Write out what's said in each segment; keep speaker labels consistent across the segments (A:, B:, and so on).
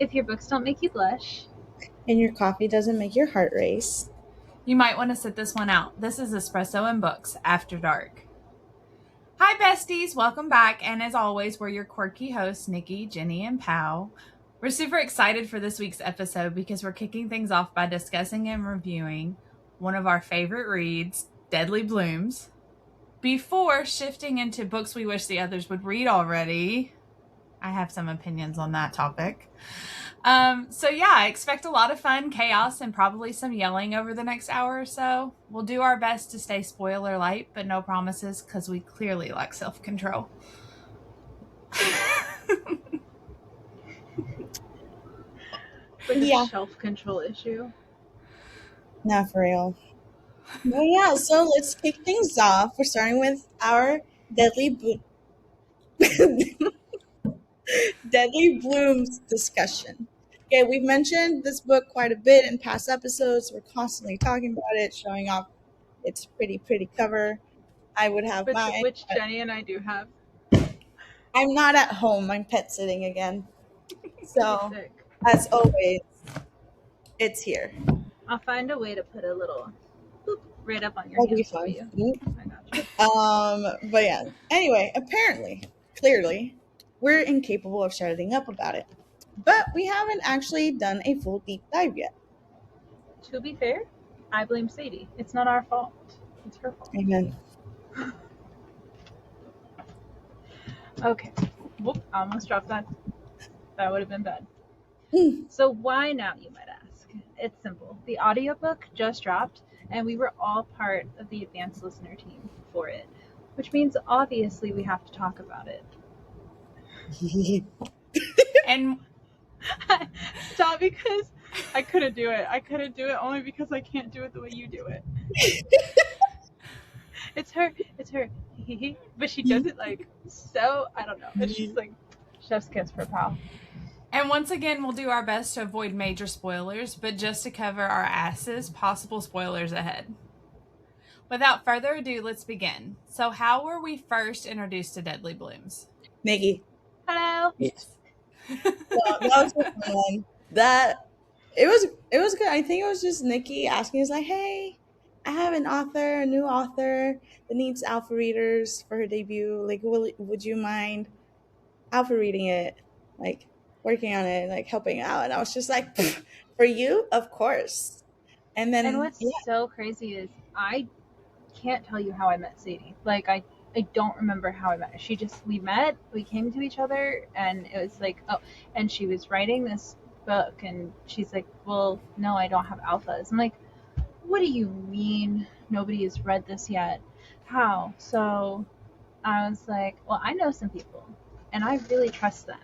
A: If your books don't make you blush,
B: and your coffee doesn't make your heart race,
C: you might want to sit this one out. This is Espresso and Books After Dark. Hi, besties. Welcome back. And as always, we're your quirky hosts, Nikki, Jenny, and Pau. We're super excited for this week's episode because we're kicking things off by discussing and reviewing one of our favorite reads, Deadly Blooms. Before shifting into books we wish the others would read already, I have some opinions on that topic. I expect a lot of fun, chaos, and probably some yelling over the next hour or so. We'll do our best to stay spoiler light, but no promises because we clearly lack self-control.
A: like a self-control issue.
B: not for real. Well, yeah, so let's kick things off. We're starting with our Deadly Blooms discussion. Okay, we've mentioned this book quite a bit in past episodes. We're constantly talking about it, showing off its pretty cover. I would have mine.
A: Which Jenny and I do have.
B: I'm not at home. I'm pet sitting again. So, as always, it's here.
A: I'll find a way to put a little boop right up on your hand for you. I
B: got you. But yeah. Anyway, clearly, we're incapable of shutting up about it. But we haven't actually done a full deep dive yet.
A: To be fair, I blame Sadie. It's not our fault. It's her fault.
B: Amen.
A: Okay. Whoop, I almost dropped that. That would have been bad. So why now, you might ask? It's simple. The audiobook just dropped, and we were all part of the advanced listener team for it, which means obviously we have to talk about it.
C: And
A: stop, because I couldn't do it. I couldn't do it only because I can't do it the way you do it. It's her. But she does it like so, I don't know. It's just like chef's kiss for Pal.
C: And once again, we'll do our best to avoid major spoilers, but just to cover our asses, possible spoilers ahead. Without further ado, let's begin. So how were we first introduced to Deadly Blooms?
B: Nikki.
A: Hello.
B: Yes. That was fun. It was good. I think it was just Nikki asking us like, hey, I have a new author that needs alpha readers for her debut. Like, would you mind alpha reading it? Like, working on it, like helping out. And I was just like, for you, of course. And
A: what's so crazy is I can't tell you how I met Sadie. Like, I don't remember how I met her. We came to each other, and it was like, oh, and she was writing this book, and she's like, well, no, I don't have alphas. I'm like, what do you mean nobody has read this yet? How? So I was like, well, I know some people, and I really trust them.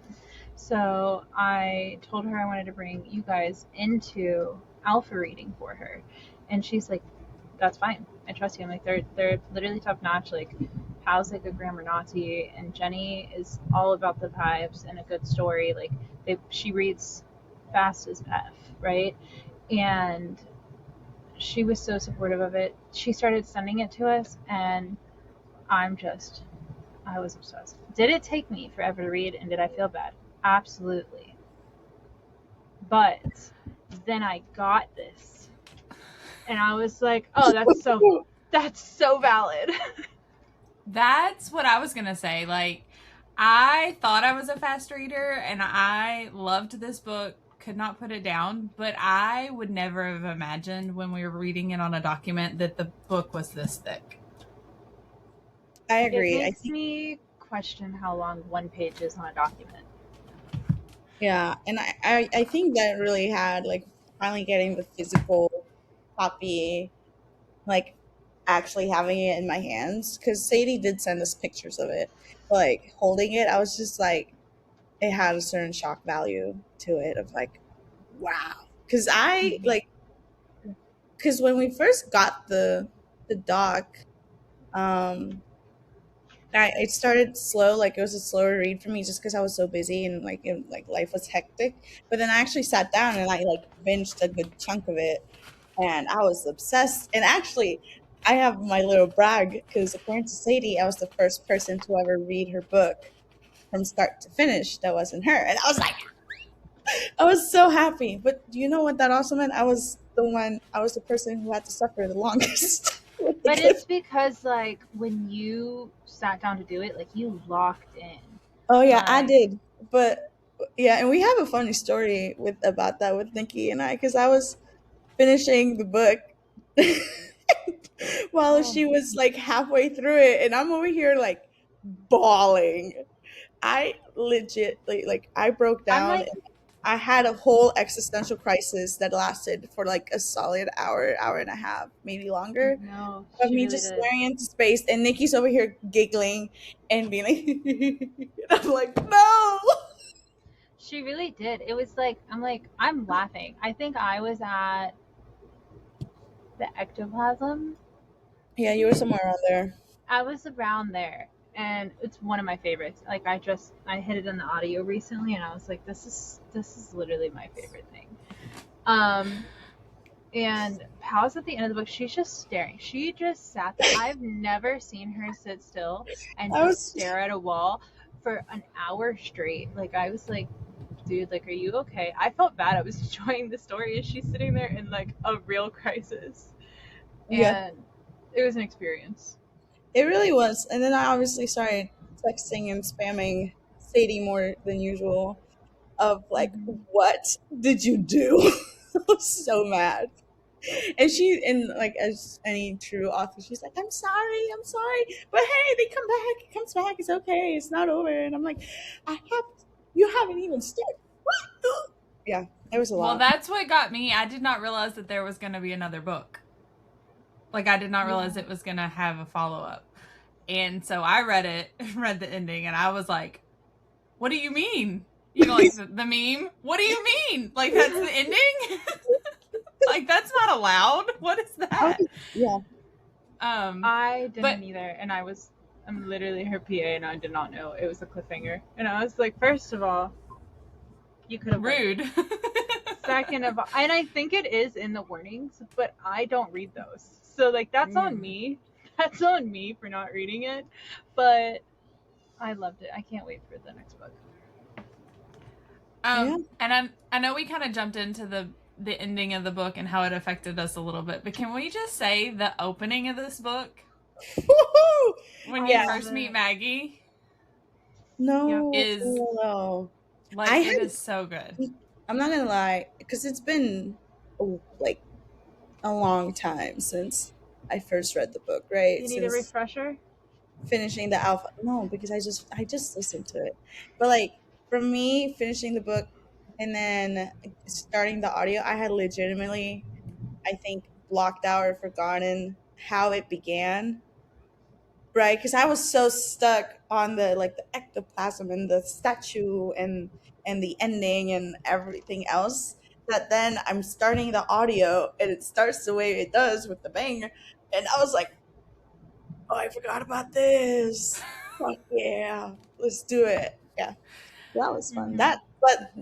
A: So I told her I wanted to bring you guys into alpha reading for her, and she's like, that's fine, I trust you. I'm like, they're literally top notch. Like, Pal's like a grammar Nazi, and Jenny is all about the vibes and a good story. Like, she reads fast as F, right? And she was so supportive of it. She started sending it to us, and I was obsessed. Did it take me forever to read, and did I feel bad? Absolutely. But then I got this, and I was like, oh, that's so valid.
C: That's what I was gonna say. Like, I thought I was a fast reader, and I loved this book, could not put it down, but I would never have imagined when we were reading it on a document that the book was this thick.
B: I agree.
A: It makes me question how long one page is on a document.
B: Yeah, and I think that really had, like, finally getting the physical copy, like, actually having it in my hands, because Sadie did send us pictures of it. But, like, holding it, I was just like, it had a certain shock value to it of like, wow. Because because when we first got the doc, it started slow. Like, it was a slower read for me just because I was so busy and like life was hectic. But then I actually sat down and I like binged a good chunk of it, and I was obsessed. And actually, I have my little brag because according to Sadie, I was the first person to ever read her book from start to finish that wasn't her, and I was like, I was so happy. But do you know what that also meant? I was the person who had to suffer the longest with the
A: But it's
B: cliff.
A: because like when you sat down to do it, like you locked in.
B: Oh yeah, I
A: Like,
B: did. But yeah, and we have a funny story with about that with Nikki and I, because I was finishing the book while
A: oh,
B: she was like halfway through it, and I'm over here like bawling. I legit like I broke
A: I'm
B: down.
A: like,
B: And I had a whole existential crisis that lasted for like a solid hour, hour and a half, maybe longer,
A: no,
B: of
A: she
B: me
A: really
B: just
A: did.
B: staring into space, and Nikki's over here giggling and being like, and I'm like, no.
A: She really did. It was like, I'm like, I'm laughing. I think I was at the ectoplasm.
B: Yeah, you were somewhere around there.
A: I was around there, and it's one of my favorites. Like I hit it in the audio recently, and I was like, this is literally my favorite thing. Um, and Pal's at the end of the book. She's just staring. She just sat there. I've never seen her sit still and
B: I
A: just
B: was,
A: stare at a wall for an hour straight. Like I was like, dude, like, are you okay? I felt bad. I was enjoying the story as she's sitting there in like a real crisis,
B: yeah,
A: and it was an experience.
B: it really was. And then I obviously started texting and spamming Sadie more than usual. Of like,
A: Mm-hmm.
B: what did you do? I was so mad. And she, and like as any true author, she's like, I'm sorry, but hey, they come back, it comes back, it's okay, it's not over. And I'm like, you haven't even started. What? Yeah, it was a
C: Well,
B: lot.
C: that's what got me. I did not realize that there was going to be another book. Like, I did not
A: Yeah.
C: realize it was going to have a follow up. And so I read it, read the ending, and I was like, what do you mean? You know, like the meme? What do you mean? Like, that's the ending? Like, that's not allowed. What is
B: I
C: that?
B: was, yeah,
A: I
C: But
A: didn't either, and I'm literally her PA, and I did not know it was a cliffhanger. And I was like, first of all, you could have waited.
C: rude.
A: Second of all, and I think it is in the warnings, but I don't read those, so like that's on
C: Mm.
A: me. That's on me for not reading it, but I loved it. I can't wait for the next book.
B: yeah.
C: And I know we kind of jumped into the ending of the book and how it affected us a little bit, but can we just say the opening of this book
B: Woohoo!
C: when
A: I
C: you
B: Yeah,
A: love
C: first meet
A: it.
C: Maggie
A: Yep.
B: no,
C: is
B: no, no. I
C: like it
B: had,
C: is so good.
B: I'm not gonna lie, because it's been like a long time since I first read the book, right?
A: You need a
B: Since
A: refresher.
B: finishing the alpha. No, because I just listened to it. But like for me, finishing the book and then starting the audio, I had legitimately, I think, blocked out or forgotten how it began, right? Because I was so stuck on the like the ectoplasm and the statue and the ending and everything else, that then I'm starting the audio and it starts the way it does with the banger, and I was like, oh, I forgot about this. Fuck yeah, let's do it. Yeah, that was fun.
A: Mm-hmm.
B: That, but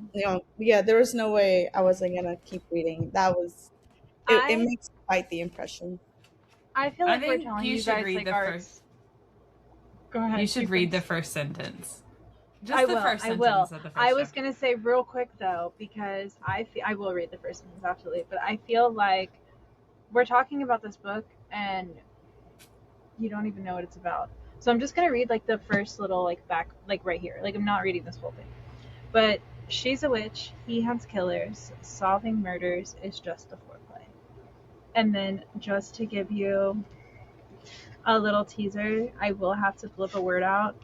B: yeah, there was no way I wasn't gonna keep reading. That was it
A: I
B: makes quite the impression.
A: I feel
C: I
A: like we're
C: think
A: telling
C: you
A: you
C: should
A: guys
C: read
A: like
C: the
A: our
C: first.
A: Go
C: You
A: ahead, you
C: should read the
A: first.
C: first sentence.
A: I
C: Just the
A: will.
C: first
A: I will.
C: sentence of the
A: I
C: first
A: was
C: chapter.
A: gonna say real quick though, because I will read the first sentence absolutely, but I feel like we're talking about this book and you don't even know what it's about. So I'm just gonna read like the first little like back like right here. Like I'm not reading this whole thing. But she's a witch, he hunts killers, solving murders is just the foreplay. And then just to give you a little teaser, I will have to flip a word out,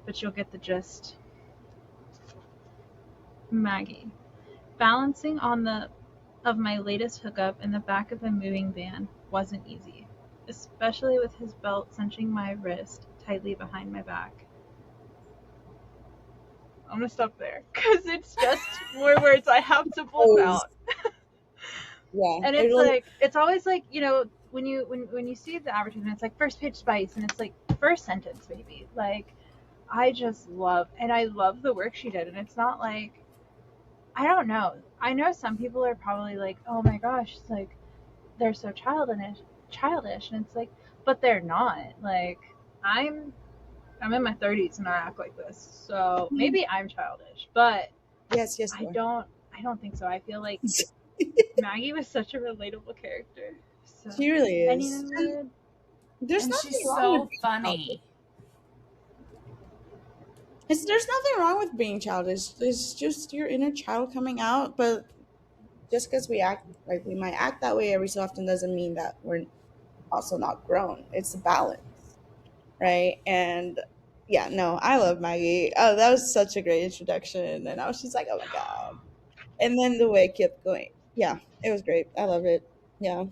A: but you'll get the gist. Maggie. Balancing on the of my latest hookup in the back of a moving van wasn't easy, especially with his belt cinching my wrist tightly behind my back. I'm gonna stop there because it's just more words I have to flip
B: Always,
A: out.
B: yeah,
A: And it's
B: it'll.
A: like it's always like when you see the advertisement, it's like first page spice, and it's like first sentence maybe. Like I just love, and I love the work she did, and it's not like I don't know. I know some people are probably like, oh my gosh, it's like they're so childish, and it's like, but they're not. Like I'm I'm in my 30s and I act like this, so maybe I'm childish, but
B: Yes, yes,
A: I
B: you
A: don't. I don't think so. I feel like
B: are.
A: Maggie was such a relatable character. So,
B: She really
A: and you
B: is. And
A: know,
B: there's
C: And she's
B: nothing wrong with
C: so
B: being childish.
C: funny.
B: There's nothing wrong with being childish. It's just your inner child coming out. But just because we act like we might act that way every so often doesn't mean that we're also not grown. It's a balance, right? And yeah, no, I love Maggie. Oh, that was such a great introduction. And I was just like, oh my God. And then the way it kept going. Yeah, it was great. I love it. Yeah.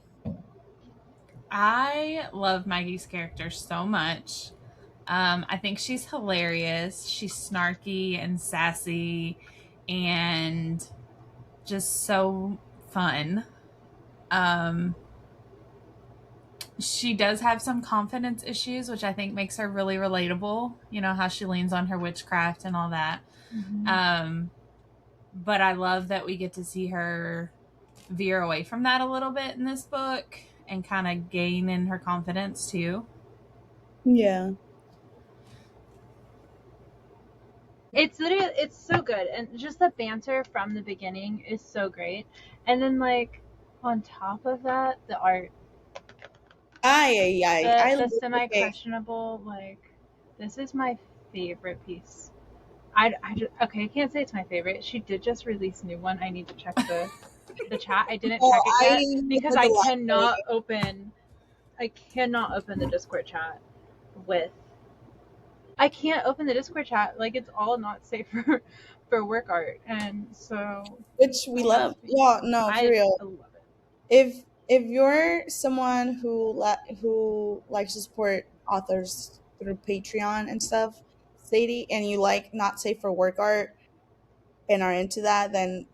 C: I love Maggie's character so much. I think she's hilarious. She's snarky and sassy and just so fun. Um, she does have some confidence issues, which I think makes her really relatable. You know, how she leans on her witchcraft and all that.
A: mm-hmm.
C: Um, but I love that we get to see her veer away from that a little bit in this book and kind of gain in her confidence too.
B: Yeah.
A: It's so good, and just the banter from the beginning is so great. And then like on top of that, the art,
B: Ay, ay, ay. I
A: the
B: love
A: semi
B: okay.
A: questionable, like this is my favorite piece. I just, okay, I can't say it's my favorite. She did just release a new one. I need to check the chat. I didn't
B: Oh,
A: check it
B: I
A: yet
B: look
A: because
B: at the library.
A: I cannot open the Discord chat with I can't open the Discord chat. Like it's all not safe for work art, and so
B: Which we
A: I have
B: love.
A: to be.
B: Yeah, no, for real.
A: I love it.
B: If you're someone who likes to support authors through Patreon and stuff, Sadie, and you like not safe for work art and are into that, then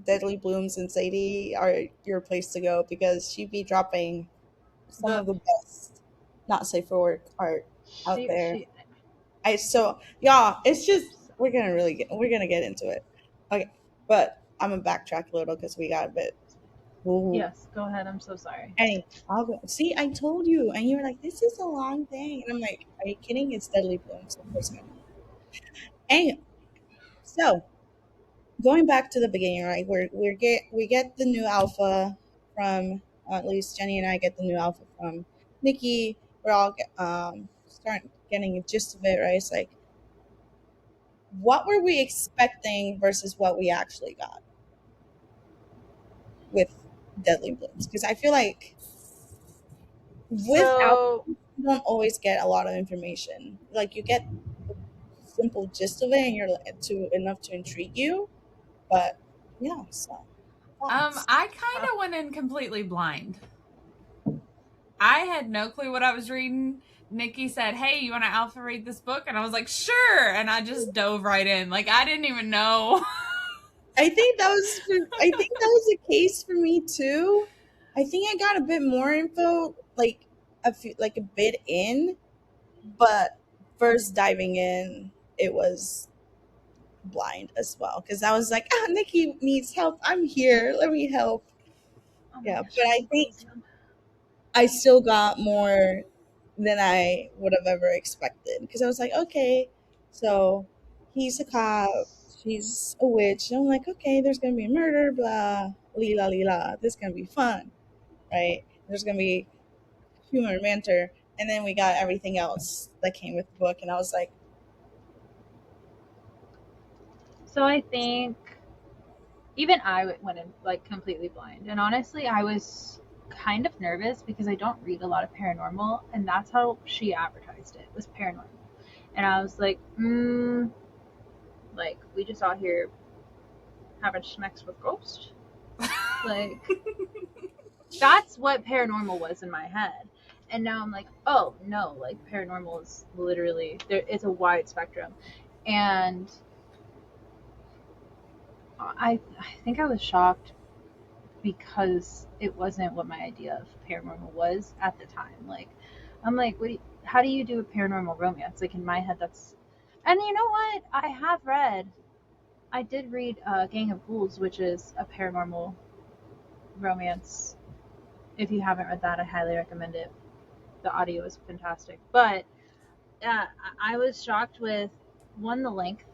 B: Deadly Blooms and Sadie are your place to go because she be dropping some
C: The
B: of the best not safe for work art out there.
A: She
B: I so yeah, it's just
A: so,
B: we're gonna get into it. Okay, but I'm gonna backtrack a little because we got a bit. Ooh.
A: yes. Go ahead. I'm so sorry.
B: Hey, I'll go. See, I told you, and you were like, "This is a long thing," and I'm like, "Are you kidding? It's Deadly Blooms, of course I know." Anyway, so going back to the beginning, right? We get the new alpha from at least Jenny and I get the new alpha from Nikki. We're all start getting a gist of it, right? It's like, what were we expecting versus what we actually got with Deadly Blooms? Because I feel like with alpha,
A: So
B: you don't always get a lot of information. Like you get simple gist of it and you're to enough to intrigue you. But yeah, so thoughts.
C: I kind of went in completely blind. I had no clue what I was reading. Nikki said, "Hey, you want to alpha read this book?" And I was like, "Sure." And I just dove right in. Like I didn't even know.
B: I think that was the case for me too. I think I got a bit more info like like a bit in, but first diving in it was blind as well because I was like, ah, Nikki needs help. I'm here. Let me help.
A: oh my
B: Yeah,
A: gosh,
B: but
A: I'm
B: I
A: so
B: think
A: close.
B: I still got more than I would have ever expected because I was like, okay, so he's a cop, she's a witch. And I'm like, okay, there's gonna be a murder, blah, lila lila. This is gonna be fun, right? There's gonna be humor, banter, and then we got everything else that came with the book, and I was like,
A: So I think even I went in like completely blind, and honestly, I was kind of nervous because I don't read a lot of paranormal, and that's how she advertised it was paranormal, and I was like, like we just out here having schmecks with ghosts, like that's what paranormal was in my head. And now I'm like, oh no, like paranormal is literally there. It's a wide spectrum, and I think I was shocked because it wasn't what my idea of paranormal was at the time. Like, I'm like, how do you do a paranormal romance? Like in my head, that's, and you know what? I did read Gang of Ghouls, which is a paranormal romance. If you haven't read that, I highly recommend it. The audio is fantastic, but I was shocked with one, the length,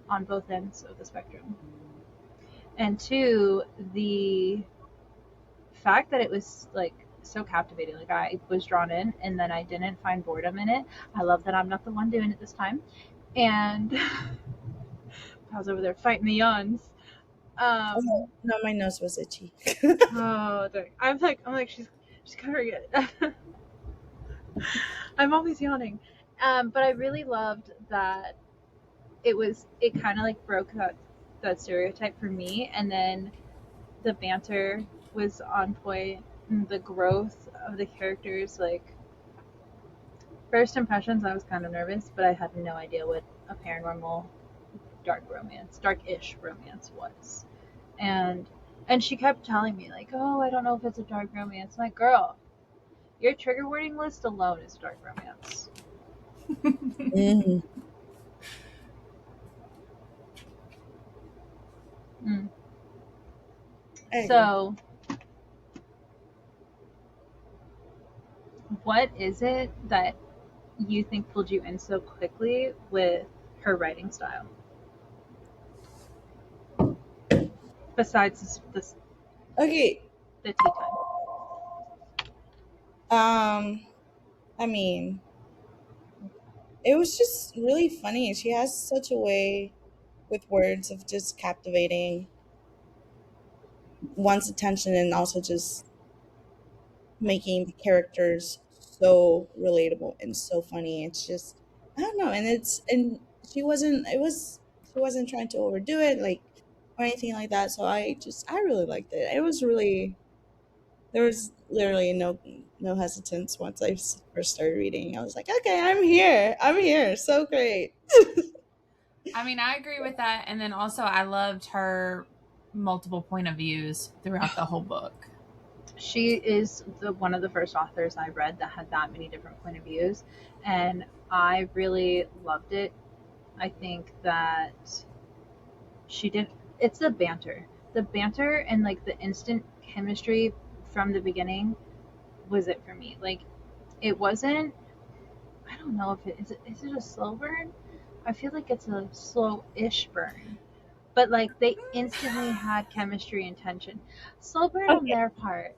A: on both ends of the spectrum. And two, the fact that it was like so captivating. Like I was drawn in, and then I didn't find boredom in it. I love that I'm not the one doing it this time. And I was over there fighting the yawns.
B: Oh, no, my nose was itchy.
A: Oh, I'm like she's covering it. I'm always yawning. But I really loved that it kind of like broke that stereotype for me, and then the banter was on point. And the growth of the characters, like first impressions, I was kind of nervous, but I had no idea what a paranormal dark-ish romance was. And and she kept telling me like, "Oh, I don't know if it's a dark romance." I'm like, "Girl, your trigger warning list alone is dark romance."
B: Mm,
A: Mm.
B: I agree.
A: So, what is it that you think pulled you in so quickly with her writing style? Besides
B: Okay.
A: the tea time.
B: Um, I mean, it was just really funny. She has such a way with words of just captivating one's attention and also just making the characters so relatable and so funny. It's just I don't know, and she wasn't trying to overdo it like or anything like that. So I really liked it. It was really there was literally no hesitance once first started reading. I was like, okay, I'm here, so great.
C: I mean, I agree with that. And then also, I loved her multiple point of views throughout the whole book.
A: She is one of the first authors I read that had that many different point of views, and I really loved it. I think that she did. It's the banter, and like the instant chemistry from the beginning was it for me. Like it wasn't. I don't know if is it a slow burn. I feel like it's a slow-ish burn, but like they instantly had chemistry and tension. Slow burn on
B: Okay.
A: their part.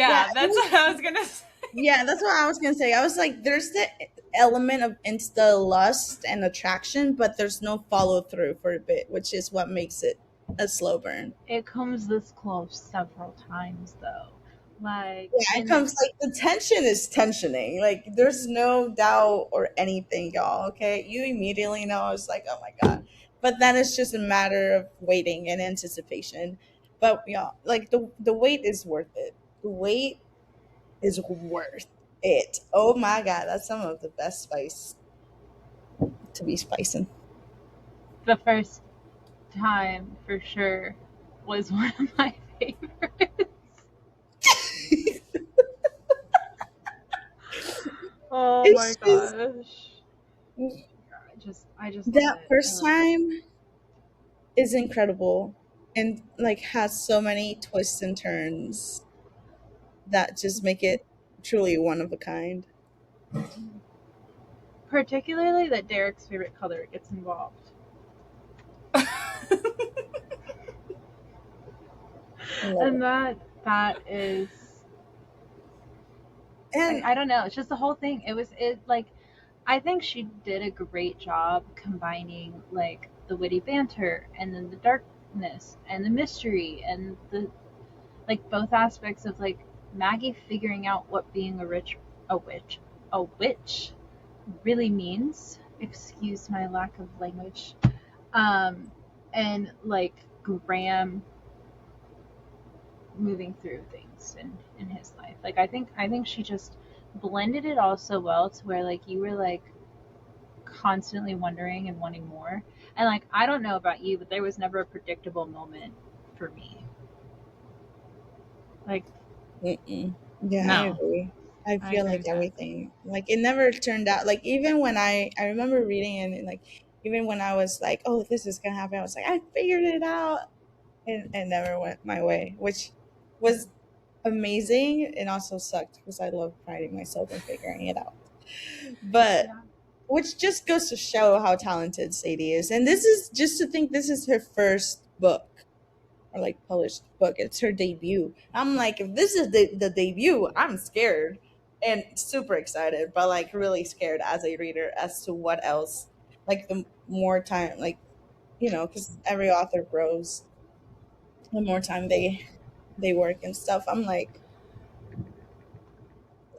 B: Yeah,
C: Yeah, that's what I was going to say.
B: yeah, that's what I was gonna say. I was like, there's the element of insta lust and attraction, but there's no follow through for a bit, which is what makes it a slow burn.
A: It comes this close several times though. Like
B: Yeah, it
A: in
B: comes like the tension is tensioning. Like there's no doubt or anything, y'all. Okay, you immediately know. It's like, oh my god. But then it's just a matter of waiting and anticipation. But y'all, like the wait is worth it. The wait is worth it. Oh my god, that's some of the best spice to be spicing.
A: the first time for sure was one of my favorites. Oh my
B: It's just
A: gosh. I just love
B: that
A: it. I
B: first
A: love it.
B: time is incredible and like has so many twists and turns that just make it truly one of a kind.
A: Particularly that Derek's favorite color gets involved.
B: Love
A: And
B: it.
A: that is like
B: And
A: I don't know, it's just the whole thing. It like I think she did a great job combining like the witty banter and then the darkness and the mystery and the like both aspects of like Maggie figuring out what being a witch really means. Excuse my lack of language. Um, and like Graham moving through things in his life. Like I think she just blended it all so well to where like you were like constantly wondering and wanting more. And like I don't know about you, but there was never a predictable moment for me. Like
B: mm-mm. Yeah, I
C: No,
B: agree. I
C: I
B: feel
C: agree
B: like
C: with that.
B: everything, like it never turned out. Like even when I remember reading it, and like even when I was like, oh, this is gonna happen, I was like, I figured it out, and it never went my way, which was amazing and also sucked because I love priding myself in figuring it out. But
A: yeah.
B: which just goes to show how talented Sadie is. And this is just to think this is her first book, or like published book. It's her debut. I'm like, if this is the debut, I'm scared and super excited, but like really scared as a reader as to what else. Like the more time, like, because every author grows, the more time they work and stuff. I'm like,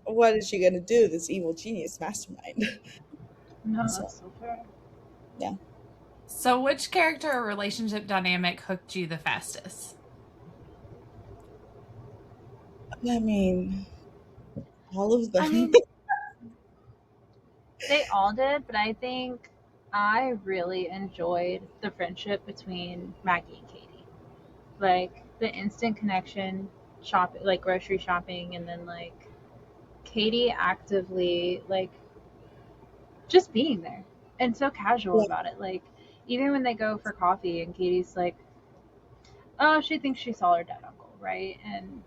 B: what is she gonna do? This evil genius mastermind.
A: No,
B: So
A: that's so fair.
B: yeah.
C: So, which character or relationship dynamic hooked you the fastest?
B: I mean, all of
A: I
B: them.
A: mean, they all did, but I think I really enjoyed the friendship between Maggie and Katie. Like the instant connection, shopping, like grocery shopping, and then like Katie actively like just being there and so casual
B: Yeah.
A: about it. Like even when they go for coffee and Katie's like, oh, she thinks she saw her dead uncle, right? And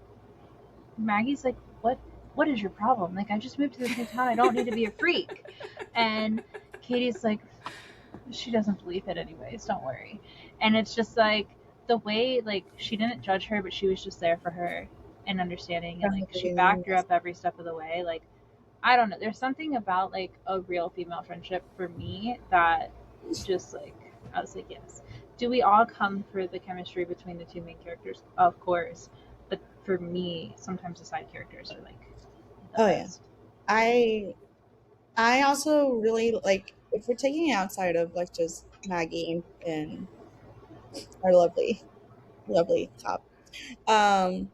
A: Maggie's like, what is your problem? Like I just moved to this new town. I don't need to be a freak. And Katie's like, she doesn't believe it anyways, don't worry. And it's just like the way like she didn't judge her, but she was just there for her and understanding, and like she backed her up every step of the way. Like I don't know, there's something about like a real female friendship for me that just like I was like, yes. Do we all come for the chemistry between the two main characters? Of course. But for me, sometimes the side characters are like the
B: Oh yeah.
A: best.
B: I also really like, if we're taking it outside of like just Maggie and our lovely cop. Um,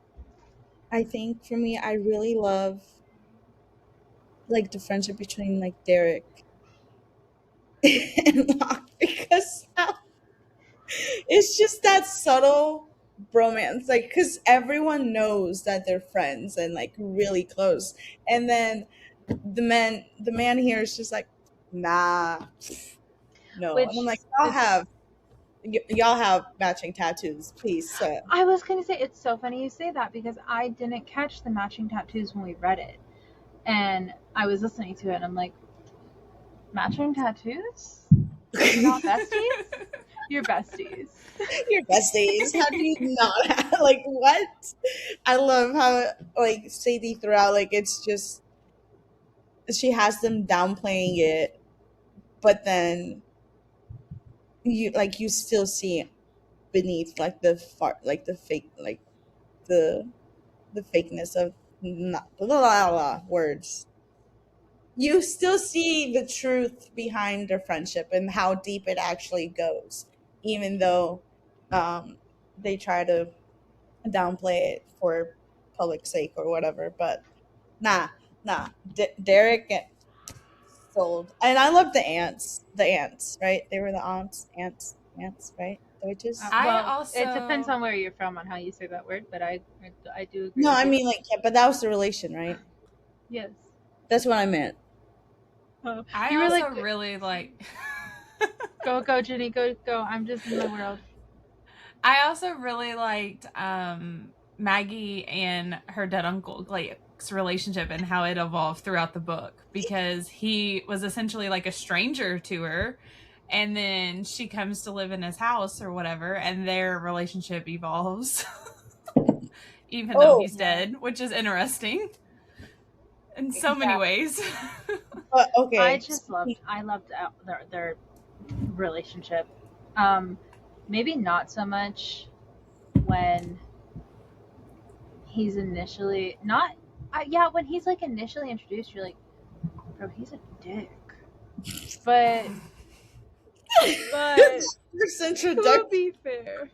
B: I think for me, I really love like the friendship between like Derek and Locke, because it's just that subtle bromance, like because everyone knows that they're friends and like really close, and then the man here is just like, nah, no, and I'm
A: Which
B: like,
A: is
B: y'all have matching tattoos, please, sir.
A: I was gonna say it's so funny you say that because I didn't catch the matching tattoos when we read it, and I was listening to it and I'm like, matching tattoos? You're not besties? You're besties.
B: Your besties. How do you not have, like, what? I love how like Sadie throughout, like, it's just she has them downplaying it, but then you still see beneath like the fart, like the fake, like the the fakeness of not blah, blah, blah, blah, words. You still see the truth behind their friendship and how deep it actually goes, even though um, they try to downplay it for public sake or whatever. But nah, nah. Derek sold, and I love the ants. The ants, right? They were the ants, right? The witches.
C: I
A: Well, it depends
C: also
A: on where you're from on how you say that word, but I do agree
B: No,
A: with
B: I
A: you.
B: mean, like, yeah, but that was the relation, right?
A: Yes.
B: That's what I meant.
C: I
A: You were
C: also
A: like,
C: really like
A: go, Jenny, go. I'm just in my world.
C: I also really liked Maggie and her dead uncle Blake's relationship and how it evolved throughout the book, because he was essentially like a stranger to her, and then she comes to live in his house or whatever, and their relationship evolves even though
B: Oh,
C: he's dead, which is interesting in so many
A: Yeah.
C: ways.
B: but okay.
A: I loved their relationship. Maybe not so much when he's initially not. Yeah, when he's like initially introduced, you're like, bro, he's a dick. But
B: First
A: to
B: introduction.
A: be fair,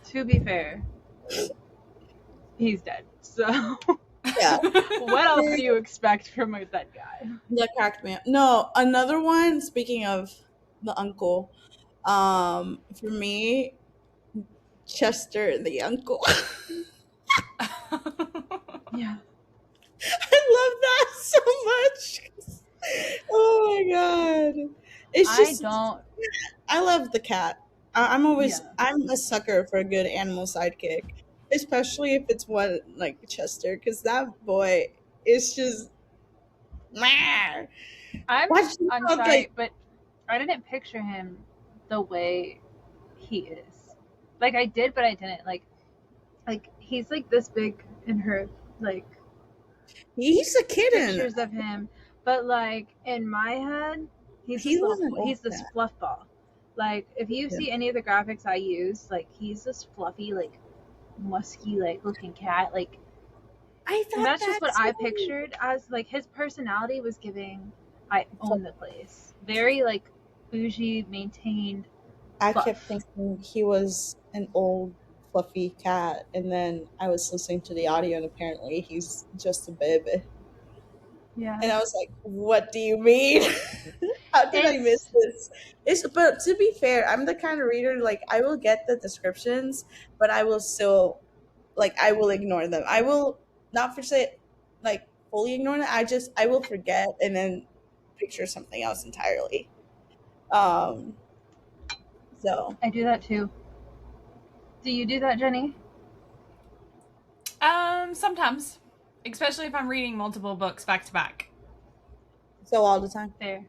A: to be fair, he's dead. So
B: Yeah.
A: what else do you expect from a dead guy?
B: That cracked me up. No, another one, speaking of the uncle, for me, Chester the uncle.
A: Yeah.
B: I love that so much. Oh my god. It's
A: I
B: just,
A: don't.
B: I love the cat.
A: Yeah.
B: I'm a sucker for a good animal sidekick, especially if it's one like Chester, because that boy is just
A: I'm
B: Watch him
A: I'm
B: talk like
A: sorry, but I didn't picture him the way he is. Like I did, but I didn't. Like he's like this big in her like
B: he's a kitten.
A: pictures of him, but like in my head,
B: He wasn't old
A: he's this
B: cat.
A: fluff ball. Like if you
B: Yeah.
A: see any of the graphics I use, like he's this fluffy, like musky, like looking cat. Like,
B: I
A: and
B: thought
A: that's just
B: that
A: what I
B: too.
A: pictured as like his personality was giving. I own the place. Very like bougie, maintained
B: I kept
A: fluff.
B: thinking he was an old fluffy cat, and then I was listening to the audio, and apparently he's just a baby.
A: Yeah,
B: And I was like, "What do you mean? How did I miss
A: it's
B: this?" It's but to be fair, I'm the kind of reader like I will get the descriptions, but I will still like I will ignore them. I will not for say like fully ignore it. I will forget and then picture something else entirely. Um, so
A: I do that too. Do you do that, Jenny?
C: Sometimes, especially if I'm reading multiple books back to back.
B: all the time.
A: There,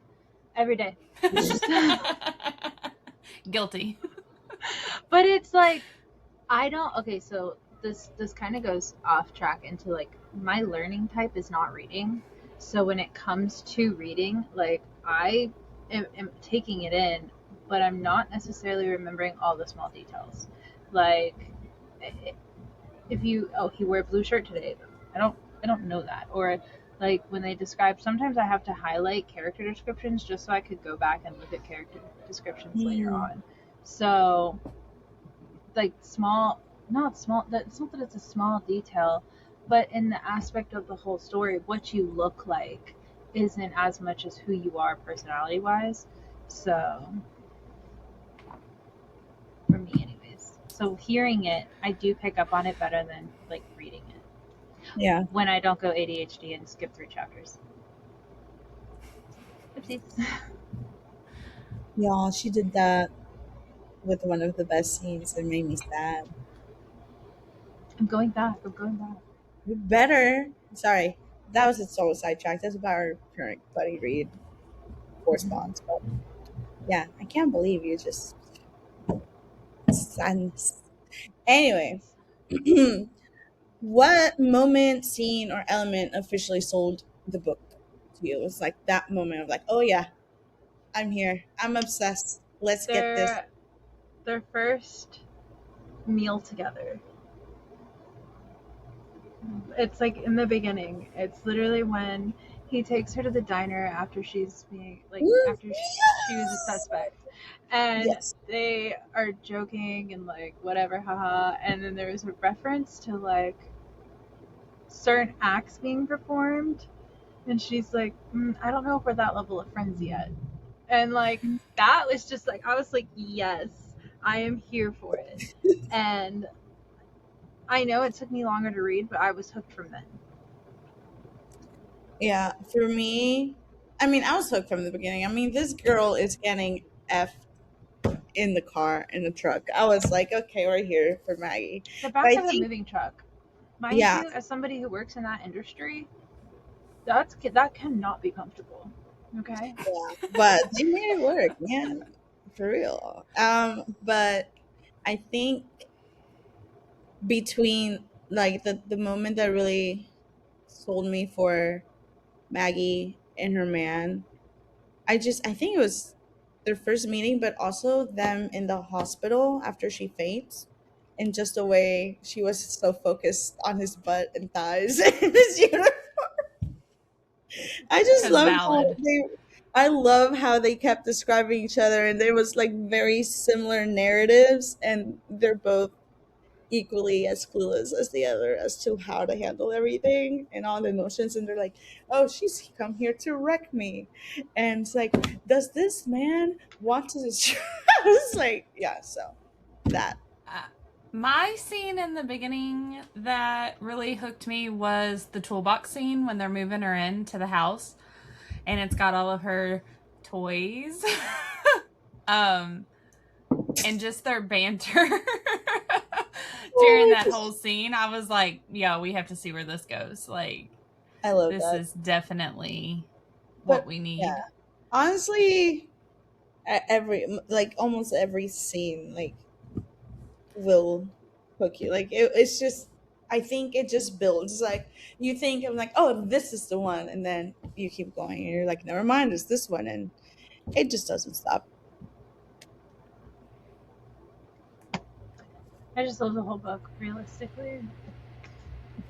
A: every day.
C: Guilty.
A: But it's like I don't. Okay, so this kind of goes off track into like my learning type is not reading. So when it comes to reading, like am taking it in, but I'm not necessarily remembering all the small details. Like if you he wore a blue shirt today, I don't know that. Or like when they describe, sometimes I have to highlight character descriptions just so I could go back and look at character descriptions later
B: Mm,
A: on. So like small, not small, that it's not that it's a small detail, but in the aspect of the whole story, what you look like isn't as much as who you are personality wise. So for me anyways, so hearing it, I do pick up on it better than like reading it
B: yeah.
A: when I don't go ADHD and skip 3 chapters. Oopsies.
B: Y'all, she did that with one of the best scenes that made me sad.
A: I'm going back, I'm going back.
B: You better. Sorry, that was a total sidetrack. That's about our current buddy read corresponds. But yeah, I can't believe you just sadness. Anyway,
A: Yes.
B: what moment, scene, or element officially sold the book to you? It was like that moment of like, oh yeah, I'm here. I'm obsessed. Let's get this.
A: their their first meal together. It's like in the beginning. It's literally when he takes her to the diner after she's being like after she was a
B: Yes.
A: suspect, and
B: Yes.
A: they are joking and like whatever, haha. And then there was a reference to like certain acts being performed, and she's like, I don't know if we're that level of friends yet. And like that was just like I was like, yes, I am here for it. And I know it took me longer to read, but I was hooked from then.
B: Yeah, for me, I mean, I was hooked from the beginning. I mean, this girl is getting F in the car, in the truck. I was like, okay, we're here for Maggie.
A: The
B: But
A: back
B: I
A: of a
B: think,
A: moving truck, mind
B: yeah,
A: you, as somebody who works in that industry, that cannot be comfortable. Okay.
B: yeah, but they made it work, man, for real. But I think between like the moment that really sold me for Maggie and her man, I think it was their first meeting, but also them in the hospital after she faints, and just the way she was so focused on his butt and thighs in his uniform. I just
C: Because
B: love how
C: valid.
B: I love how they kept describing each other, and there was like very similar narratives, and they're both equally as clueless as the other as to how to handle everything and all the emotions. And they're like, oh, she's come here to wreck me. And it's like, does this man want to destroy? I was like, yeah, so that.
C: Uh, my scene in the beginning that really hooked me was the toolbox scene when they're moving her into the house and it's got all of her toys. um, and just their banter during that whole scene. I was like, yeah, we have to see where this goes. Like,
B: I love
C: this
B: that.
C: is definitely what
B: But
C: we
B: yeah,
C: need.
B: honestly, every like almost every scene like will hook you. Like it's just, I think it just builds. It's like you think of like, oh, this is the one, and then you keep going, and you're like, never mind, it's this one, and it just doesn't stop.
A: I just love the whole book, realistically.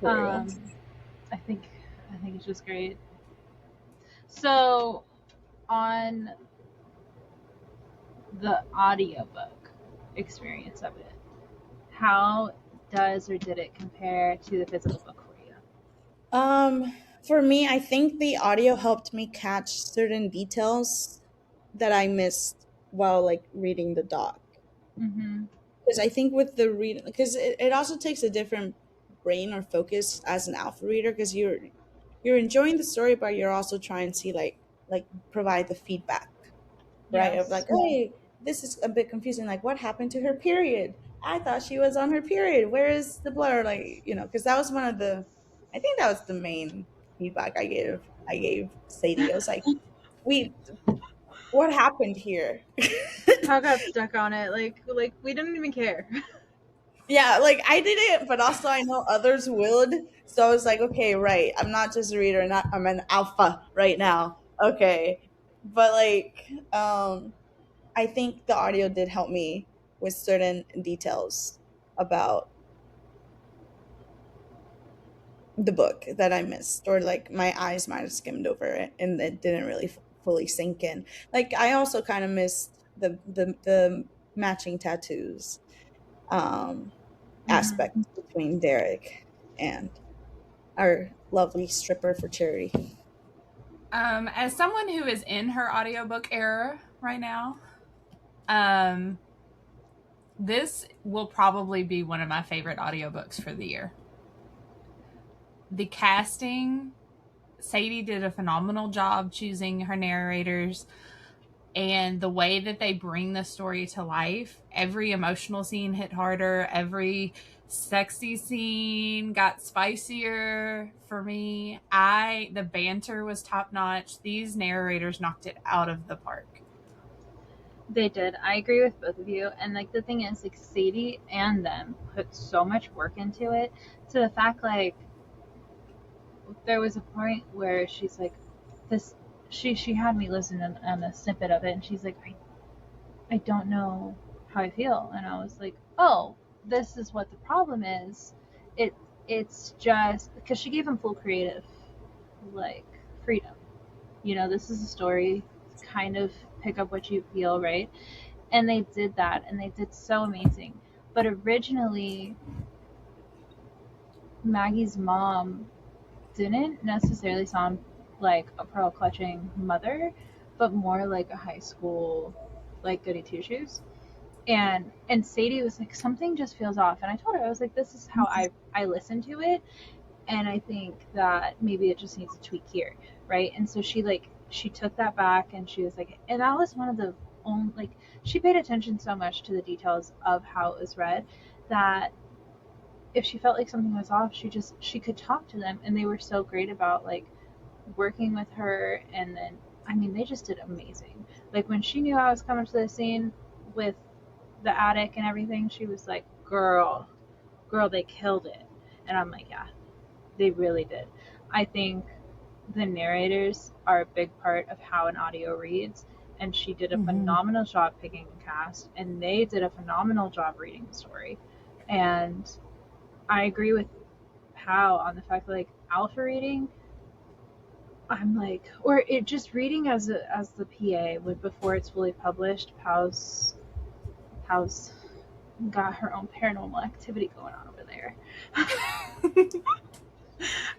B: For real.
A: Um, I think I think it's just great. So on the audiobook experience of it, how does or did it compare to the physical book for you?
B: Um, for me, I think the audio helped me catch certain details that I missed while like reading the doc.
A: Mm-hmm.
B: Because I think with the read, because it also takes a different brain or focus as an alpha reader, because you're enjoying the story, but you're also trying to like provide the feedback, right? Of like,
A: Yes.
B: hey, this is a bit confusing. Like, what happened to her period? I thought she was on her period. Where is the blur? Like, because that was one of the, I think that was the main feedback I gave Sadie. I was like, we, what happened here?
A: How got stuck on it? Like we didn't even care.
B: Yeah, like I did it, but also I know others would. So I was like, okay, right. I'm not just a reader, not I'm an alpha right now. Okay. But like, I think the audio did help me with certain details about the book that I missed, or like my eyes might have skimmed over it and it didn't really fully sink in. Like I also kind of missed the matching tattoos um aspect
A: Mm-hmm.
B: between Derek and our lovely stripper for charity.
C: As someone who is in her audiobook era right now, um, this will probably be one of my favorite audiobooks for the year. The casting, Sadie did a phenomenal job choosing her narrators, and the way that they bring the story to life. Every emotional scene hit harder, every sexy scene got spicier for me. The banter was top notch. These narrators knocked it out of the park.
A: They did. I agree with both of you. And like the thing is, like Sadie and them put so much work into it, to the fact like there was a point where she's like, this. She had me listen on a snippet of it, and she's like, I don't know how I feel, and I was like, oh, this is what the problem is. It it's just because she gave him full creative like freedom. This is a story. Kind of pick up what you feel, right? And they did that, and they did so amazing. But originally, Maggie's mom didn't necessarily sound like a pearl clutching mother, but more like a high school, like goody two shoes. And Sadie was like, something just feels off. And I told her, I was like, this is how I listen to it, and I think that maybe it just needs a tweak here, right? And so she took that back, and she was like, and that was one of the only, like, she paid attention so much to the details of how it was read, that if she felt like something was off, she could talk to them, and they were so great about like working with her. And then, I mean, they just did amazing. Like when she knew I was coming to the scene with the attic and everything, she was like, girl, they killed it. And I'm like, yeah, they really did. I think the narrators are a big part of how an audio reads, and she did a
C: Mm-hmm.
A: phenomenal job picking the cast, and they did a phenomenal job reading the story. And I agree with Pow on the fact that like alpha reading, I'm like, or it just reading as the PA with before it's fully published. Pow's got her own paranormal activity going on over there.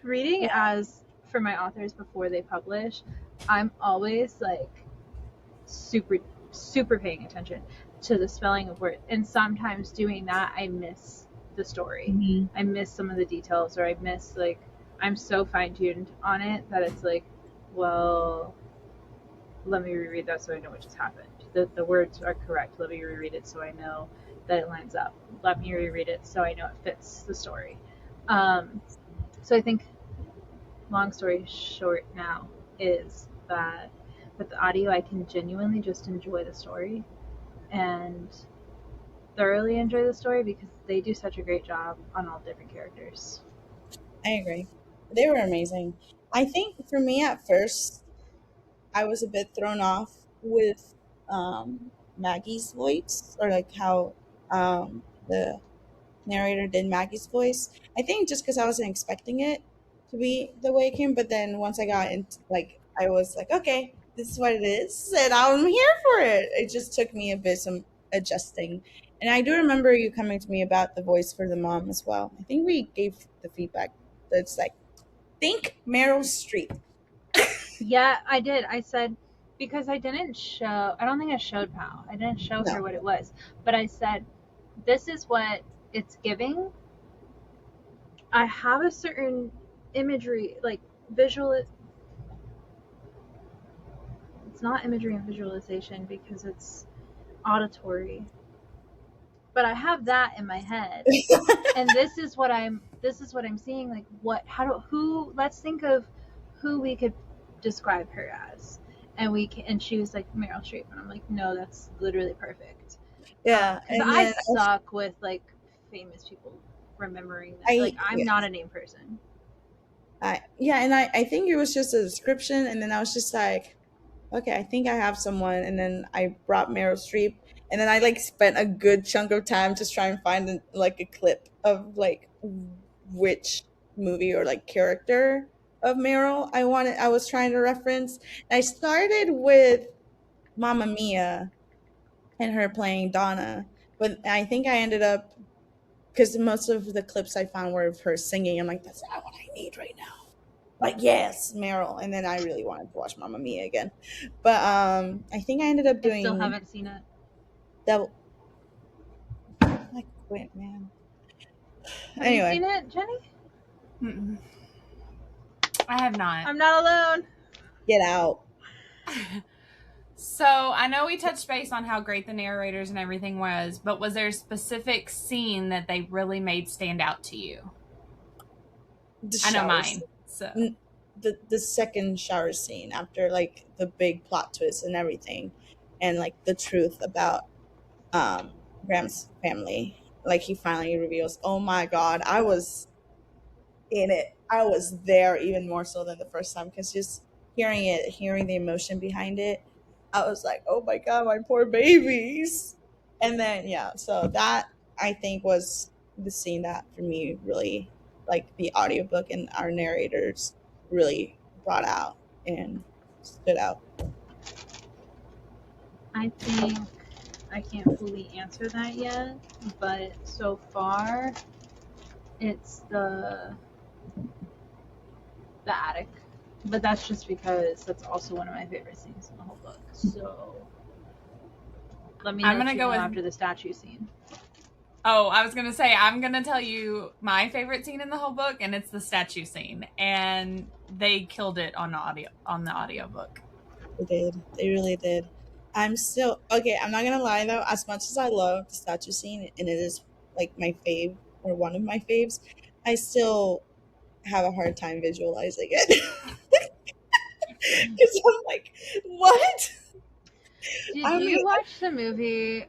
A: Reading
B: Yeah.
A: as for my authors before they publish, I'm always like super super paying attention to the spelling of words, and sometimes doing that I miss the story.
B: Mhm.
A: I miss some of the details, or I miss like, I'm so fine-tuned on it that it's like, well, let me reread that so I know what just happened. The words are correct. Let me reread it so I know that it lines up. Let me reread it so I know it fits the story. um, so I think, long story short now, is that with the audio, I can genuinely just enjoy the story and thoroughly enjoy the story because they do such a great job on all different characters.
B: I agree. They were amazing. I think for me at first, I was a bit thrown off with Maggie's voice, or like how the narrator did Maggie's voice. I think just because I wasn't expecting it to be the way it came, but then once I got into, like, I was like, okay, this is what it is, and I'm here for it. It just took me a bit some adjusting. And I do remember you coming to me about the voice for the mom as well. I think we gave the feedback that's like, think Meryl Streep.
A: Yeah, I did. I said, because I didn't show, I don't think I showed Pal. I didn't show her
B: No.
A: what it was. But I said, this is what it's giving. I have a certain imagery, like visual. It's not imagery and visualization because it's auditory. But I have that in my head. And this is what I'm seeing, like let's think of who we could describe her as, and she was like Meryl Streep, and I'm like, no, that's literally perfect.
B: Yeah,
A: Because
B: and
A: I
B: then
A: suck with like famous people remembering that, like I'm
B: yeah,
A: not a name person.
B: I think it was just a description, and then I was just like, okay, I think I have someone, and then I brought Meryl Streep, and then I like spent a good chunk of time just trying to find like a clip of like which movie or like character of Meryl I was trying to reference. And I started with Mamma Mia and her playing Donna, but I think I ended up, because most of the clips I found were of her singing. I'm like, that's not what I need right now. Like, yes, Meryl. And then I really wanted to watch Mamma Mia again. But I think I ended up
A: I still
B: doing
A: haven't seen it.
B: Devil. I quit, man.
A: Have you
B: Anyway,
A: seen it, Jenny?
C: Mm-mm. I have not.
A: I'm not alone.
B: get out.
C: So I know we touched base on how great the narrators and everything was, but was there a specific scene that they really made stand out to you?
B: The
C: I know
B: showers.
C: mine. So
B: The second shower scene after like the big plot twist and everything, and like the truth about Graham's family. Like he finally reveals, oh my god, I was in it. I was there even more so than the first time, because just hearing it, hearing the emotion behind it, I was like, oh my god, my poor babies. And then yeah, so that I think was the scene that for me really, like, the audiobook and our narrators really brought out and stood out.
A: I think I can't fully answer that yet, but so far it's the attic. But that's just because that's also one of my favorite scenes in the whole book. So let me know
C: I'm gonna
A: what you
C: go
A: know
C: with.
A: after the statue scene.
C: Oh, I was gonna say I'm gonna tell you my favorite scene in the whole book, and it's the statue scene, and they killed it on the audiobook.
B: They did. They really did. I'm still okay. I'm not gonna lie though. As much as I love the statue scene, and it is like my fave or one of my faves, I still have a hard time visualizing it because I'm like, what?
A: Did
B: I mean,
A: you watch the movie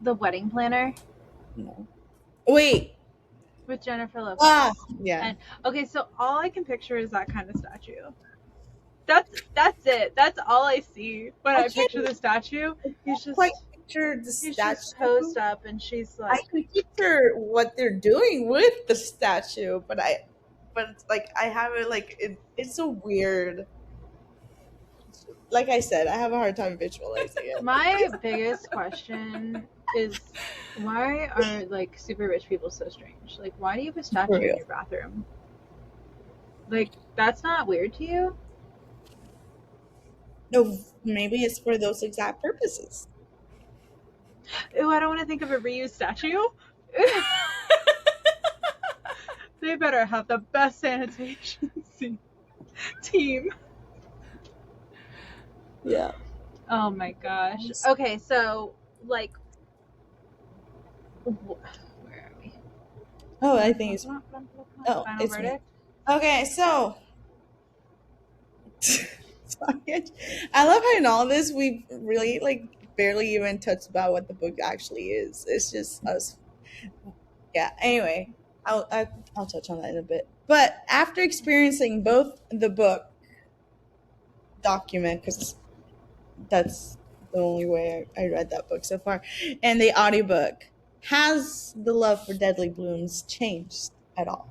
A: The Wedding Planner
B: no. Wait.
A: with Jennifer
B: Ah,
A: Lopez?
B: yeah.
A: And okay, so all I can picture is that kind of statue. That's it. That's all I see when
B: I
A: I
B: can't,
A: picture the statue.
B: I
A: He's
B: can't quite
A: just
B: picture the
A: he's just
B: statue.
A: posed up, and she's
B: I
A: like,
B: can picture what they're doing with the statue, but it's like I have it like it's so weird. Like I said, I have a hard time visualizing it.
A: my biggest question is why are like super rich people so strange? Like, why do you have a
B: For
A: statue in
B: real.
A: your bathroom? Like, that's not weird to you?
B: No, maybe it's for those exact purposes.
A: Ew, I don't want to think of a reused statue. They better have the best sanitation team.
B: Yeah.
A: Oh my gosh. Okay, so like, where are we?
B: Oh, I think it's
A: Final
B: it's me.
A: verdict.
B: Okay, so I love how in all this we really like barely even touched about what the book actually is. It's just us. Yeah. Anyway, I'll touch on that in a bit. But after experiencing both the book document, because that's the only way I read that book so far, and the audiobook, has the love for Deadly Blooms changed at all?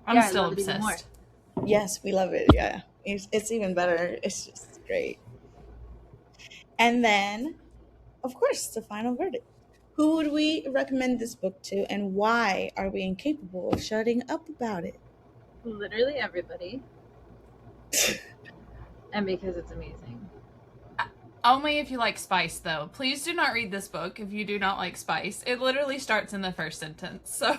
C: I'm
A: Yeah, I
C: still
A: love it even more.
C: obsessed.
B: Yes, we love it. Yeah, it's even better. It's just great. And then, of course, the final verdict. Who would we recommend this book to, and why are we incapable of shutting up about it?
A: Literally everybody. And because it's amazing.
C: Only if you like spice, though. Please do not read this book if you do not like spice. It literally starts in the first sentence. So,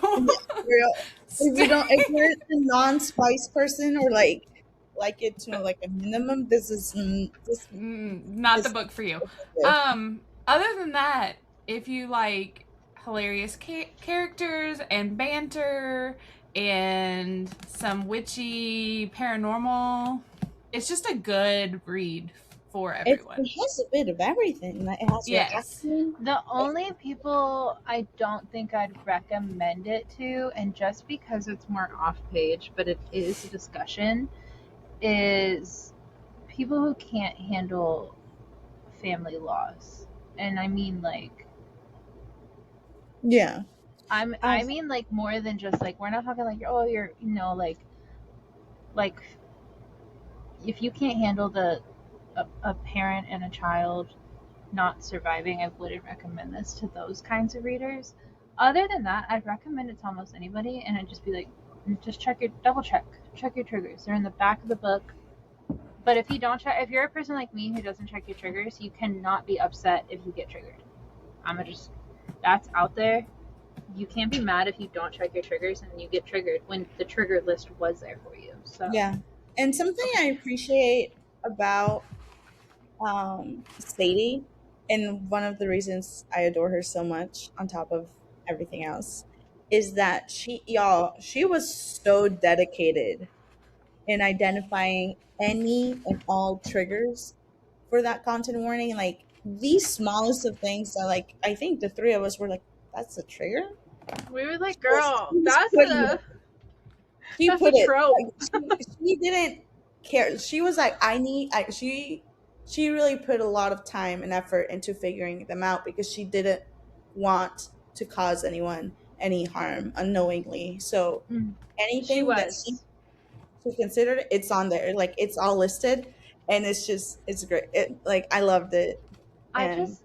B: Real. If you're a non-spice person or like it to like a minimum, this
C: not the
B: is
C: book for you.
B: good.
C: Other than that, if you like hilarious characters and banter and some witchy paranormal, it's just a good read for everyone.
B: It has a bit of everything. Like, it has your
C: Yes.
B: acting.
A: The only people I don't think I'd recommend it to, and just because it's more off page, but it is a discussion, is people who can't handle family loss. And I mean like
B: Yeah.
A: I mean like more than just like we're not talking like oh you're like if you can't handle a parent and a child not surviving, I wouldn't recommend this to those kinds of readers. Other than that, I'd recommend it to almost anybody, and I'd just be like, just check your triggers. They're in the back of the book. But if you don't check, if you're a person like me who doesn't check your triggers, you cannot be upset if you get triggered. That's out there. You can't be mad if you don't check your triggers and you get triggered when the trigger list was there for you. So
B: Yeah. And something I appreciate about Sadie, and one of the reasons I adore her so much on top of everything else, is that she was so dedicated in identifying any and all triggers for that content warning. Like the smallest of things that, like, I think the three of us were like, that's a trigger?
A: we were like,
B: She
A: girl,
B: was putting it. She
A: that's a
B: put it
A: trope.
B: like she didn't care. She was like, she really put a lot of time and effort into figuring them out because she didn't want to cause anyone any harm unknowingly. So
A: She
B: anything that
A: was.
B: she considered, it's on there. Like, it's all listed, and it's great. Like, I loved it.
A: I
B: And
A: just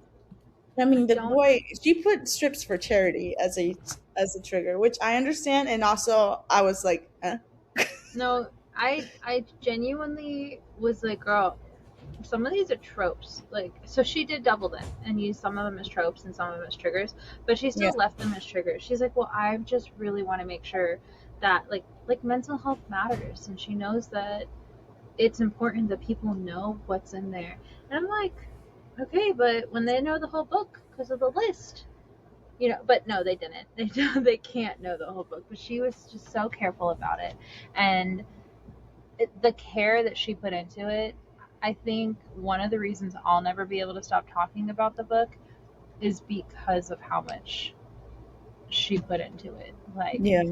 B: I mean, the
A: don't
B: boy, she put strips for charity as a trigger, which I understand, and also I was like,
A: know. I genuinely was like, girl, some of these are tropes. Like, so she did double them and used some of them as tropes and some of them as triggers, but she
B: yeah,
A: still left them as triggers. She's like, well, I just really want to make sure that like mental health matters, and she knows that it's important that people know what's in there. And I'm like, okay, but when they know the whole book because of the list, but no, they didn't. They can't know the whole book. But she was just so careful about it, and the care that she put into it. I think one of the reasons I'll never be able to stop talking about the book is because of how much she put into it.
B: yeah.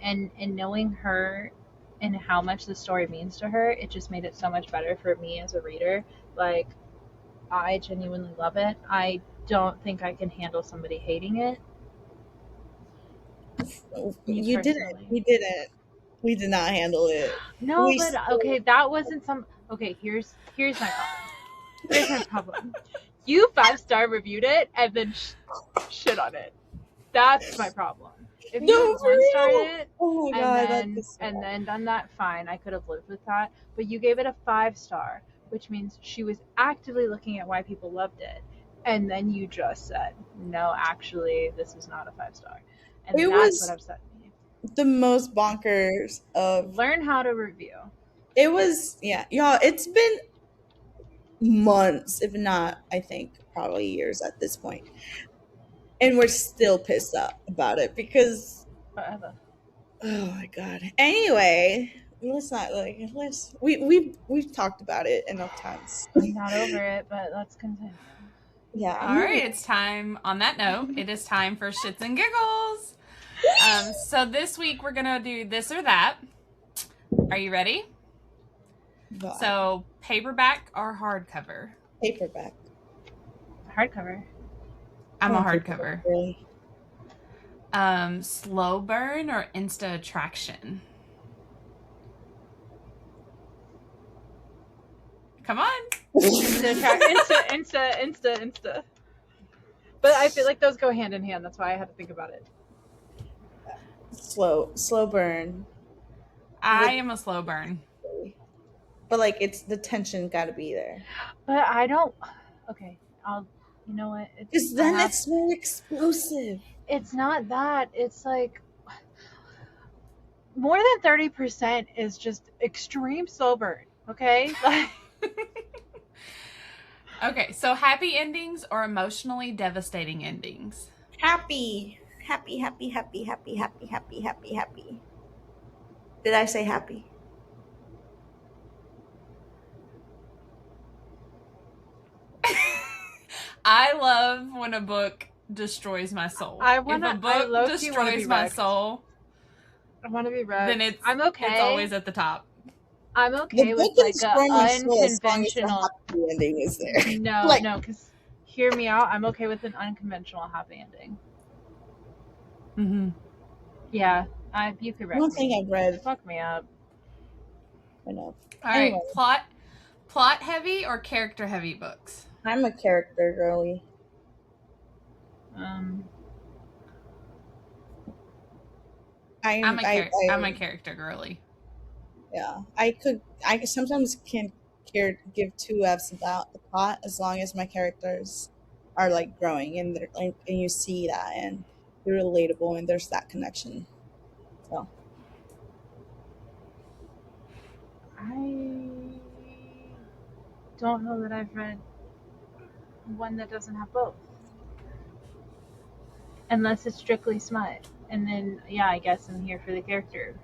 A: And knowing her and how much the story means to her, it just made it so much better for me as a reader. Like, I genuinely love it. I don't think I can handle somebody hating it. Me
B: You didn't.
A: personally.
B: We didn't. We did not handle it.
A: No,
B: We
A: but
B: still,
A: okay, that wasn't some. Okay, here's my problem. Here's my problem. You 5-star reviewed it and then shit on it. That's my problem. If you
B: no,
A: had
B: for
A: 1-starred
B: real.
A: it
B: Oh my
A: and
B: god, that's
A: then
B: just so
A: and
B: bad.
A: then done that, fine, I could have lived with that. But you gave it a 5-star, which means she was actively looking at why people loved it, and then you just said, no, actually, this is not a 5-star, and
B: It
A: that's what
B: was
A: upset me.
B: the most bonkers of.
A: Learn how to review.
B: It was, yeah, y'all. It's been months, if not, I think probably years at this point, and we're still pissed up about it because,
A: Whatever.
B: oh my god. Anyway, let's not we've talked about it enough times.
A: I'm not over it, but let's continue.
B: Yeah, I'm
C: All right,
B: moving.
C: it's time. On that note, it is time for shits and giggles. So this week we're gonna do this or that. Are you ready?
B: But
C: So paperback or hardcover?
B: paperback.
A: Hardcover.
C: I'm a
B: Paperback,
C: hardcover.
B: really.
C: Slow burn or insta attraction? Come on.
A: Insta. But I feel like those go hand in hand. That's why I had to think about it.
B: Slow burn.
C: I am a slow burn.
B: But like, it's the tension got to be there.
A: But I don't. Okay, you know what?
B: Because then it's more explosive.
A: It's not that. It's like more than 30% is just extreme slow burn. Okay.
C: Okay, so happy endings or emotionally devastating endings?
B: Happy. Did I say happy?
C: I love when a book destroys my soul. If a book destroys my soul,
A: I want to be wrecked.
C: then
A: I'm okay.
C: It's always at the top.
A: I'm okay with like an unconventional
B: happy ending is there.
A: No, because hear me out. I'm okay with an unconventional happy ending.
C: Mm-hmm.
A: Yeah, you could wreck me.
B: One thing I've read.
A: Fuck me up.
B: I know.
C: All right, plot heavy or character heavy books?
B: I'm a character girly.
C: I'm a character girly.
B: Yeah, I sometimes can't give two F's about the plot as long as my characters are like growing and they're like, and you see that and they're relatable and there's that connection. So
A: I don't know that I've read one that doesn't have both, unless it's strictly smut, and then yeah, I guess I'm here for the character.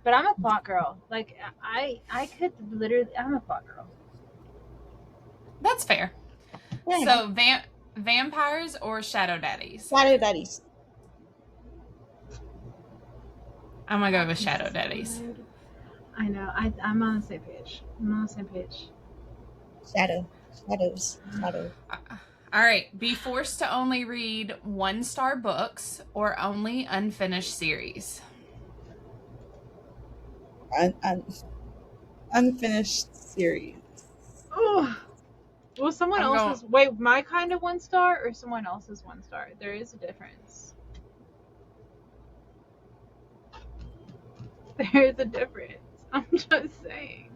A: But I'm a plot girl. Like I could literally. I'm a plot girl.
C: That's fair.
B: yeah.
C: So vampires or shadow daddies?
B: Shadow daddies.
C: I'm gonna go with shadow daddies.
A: I know. I'm on the same page.
B: Shadows.
C: All right. Be forced to only read 1-star books or only unfinished series?
B: Unfinished series.
A: Oh. Well, someone else's. Wait, my kind of 1-star or someone else's 1-star? There is a difference. There is a difference. I'm just saying.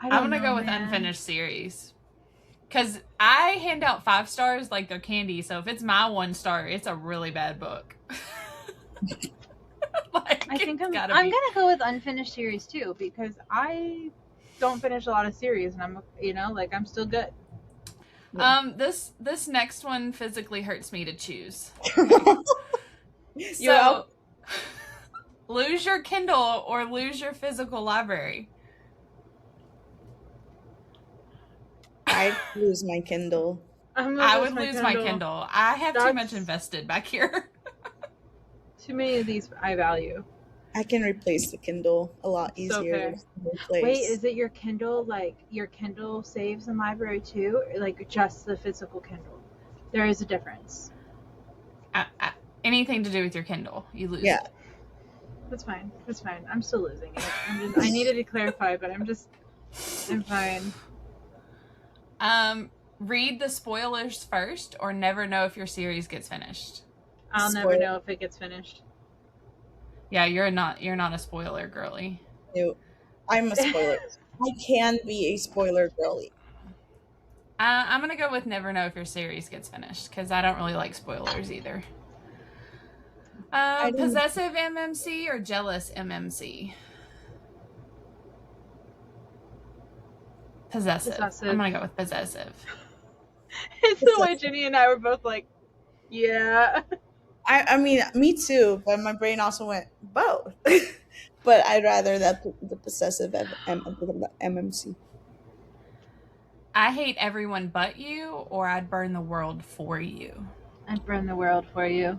C: I'm gonna go with unfinished series. Because I hand out 5 stars like they're candy, so if it's my 1-star, it's a really bad book.
A: I think I'm gonna go with unfinished series too, because I don't finish a lot of series, and I'm still good.
C: This next one physically hurts me to choose.
B: So
C: lose your Kindle or lose your physical library?
B: I'd lose my Kindle.
C: I would lose my Kindle. I have too much invested back here.
A: Too many of these I value.
B: I can replace the Kindle a lot easier.
A: Wait, is it your Kindle? Like your Kindle saves in library too, or like just the physical Kindle? There is a difference.
C: Anything to do with your Kindle, you lose.
B: Yeah,
A: that's fine. I'm still losing it. I needed to clarify, but I'm fine.
C: Read the spoilers first, or never know if your series gets finished.
A: I'll never know if it gets finished.
C: Yeah, you're not a spoiler girly.
B: No, I'm a spoiler. I can be a spoiler girly.
C: I'm gonna go with never know if your series gets finished, because I don't really like spoilers either. Possessive MMC or jealous MMC? Possessive. I'm gonna go with possessive.
A: It's the way Jenny and I were both like, yeah.
B: I mean, me too, but my brain also went both. But I'd rather that the possessive MMC.
C: I hate everyone but you, or I'd burn the world for you.
A: I'd burn the world for you.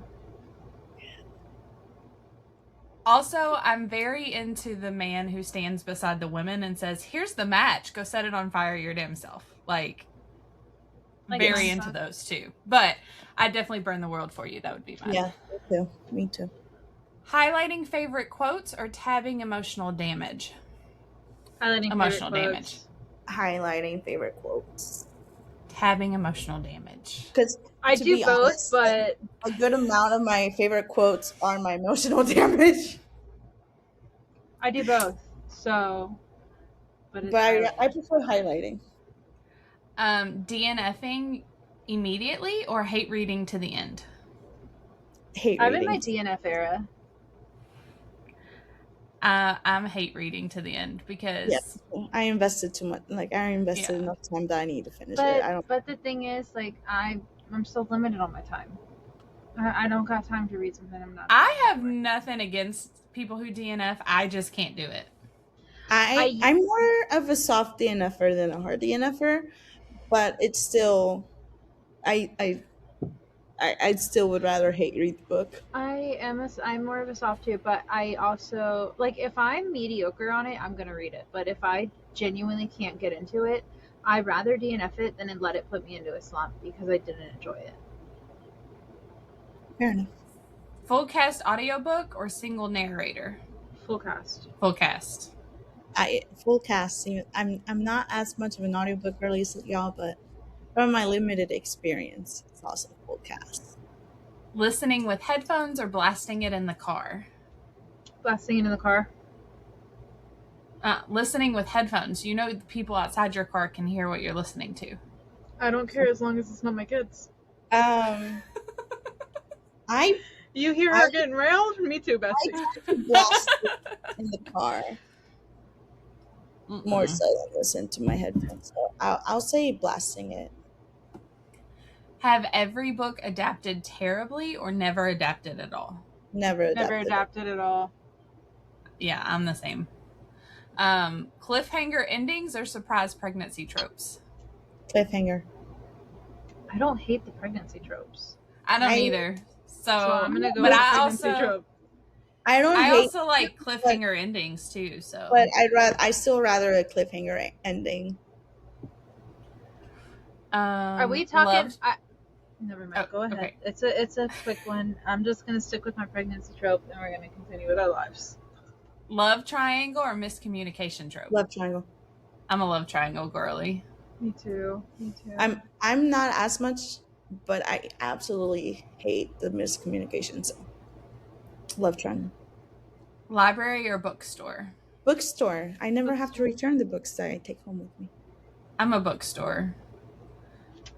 C: Also, I'm very into the man who stands beside the women and says, "Here's the match. Go set it on fire your damn self." Like very into those too. But I'd definitely burn the world for you. That would be mine.
B: Yeah, me too. Me too.
C: Highlighting favorite quotes or tabbing emotional damage?
A: Highlighting
C: emotional
A: favorite
C: damage.
A: quotes.
B: Highlighting favorite quotes.
C: Tabbing emotional damage.
B: Because
A: I do both,
B: honest,
A: but
B: a good amount of my favorite quotes are my emotional damage.
A: I do both. So,
B: but I prefer highlighting.
C: DNFing immediately or hate reading to the end?
B: Hate
A: I'm
B: reading.
A: in my DNF era.
C: I'm hate reading to the end because
B: I invested too much. Like I invested enough time that I need to finish
A: but,
B: it.
A: But the thing is, like I'm still limited on my time. I don't got time to read something I'm not.
C: I have nothing against people who DNF. I just can't do it.
B: I'm more of a soft DNFer than a hard DNFer, but it's still, I still would rather hate read the book.
A: I'm more of a soft too, but I also like if I'm mediocre on it, I'm gonna read it. But if I genuinely can't get into it, I'd rather DNF it than let it put me into a slump because I didn't enjoy it.
B: Fair enough.
C: Full cast audiobook or single narrator?
A: Full cast.
C: Full cast.
B: Full cast. I'm not as much of an audiobook girl as y'all, but from my limited experience, it's also full cast.
C: Listening with headphones or blasting it in the car?
A: Blasting it in the car.
C: Listening with headphones. You know the people outside your car can hear what you're listening to.
A: I don't care as long as it's not my kids. You hear her getting railed? Me too, Bessie.
B: I blast it in the car. More so than listen to my headphones. So I'll say blasting it.
C: Have every book adapted terribly or never adapted at all?
B: Never
A: adapted at all.
C: Yeah, I'm the same. Cliffhanger endings or surprise pregnancy tropes?
B: Cliffhanger.
A: I don't hate the pregnancy tropes.
C: I don't either. So
A: I'm gonna go with pregnancy trope.
B: I
C: also like cliffhanger endings too. So,
B: but I still rather a cliffhanger ending.
A: Are we talking? Never mind. Go ahead. Okay. It's a quick one. I'm just gonna stick with my pregnancy trope, and we're gonna continue with our lives.
C: Love triangle or miscommunication trope?
B: Love triangle.
C: I'm a love triangle girly.
A: Me too.
B: I'm not as much, but I absolutely hate the miscommunication. So, love triangle.
C: Library or bookstore?
B: Bookstore. I never have to return the books that I take home with me.
C: I'm a bookstore.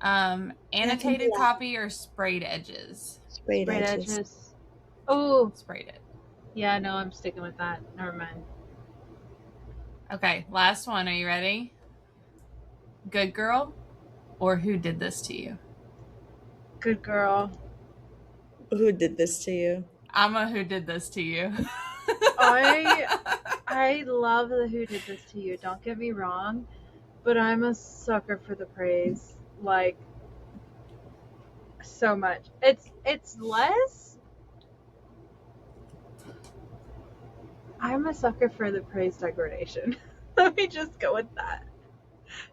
C: Annotated copy or sprayed edges?
B: Sprayed edges.
A: Oh,
C: sprayed it.
A: Yeah, no, I'm sticking with that. Never mind.
C: Okay, last one. Are you ready? Good girl or who did this to you?
A: Good girl.
B: Who did this to you?
C: I'm a who did this to you.
A: I love the who did this to you. Don't get me wrong, but I'm a sucker for the praise. Like so much. It's less. I'm a sucker for the praise degradation. Let me just go with that.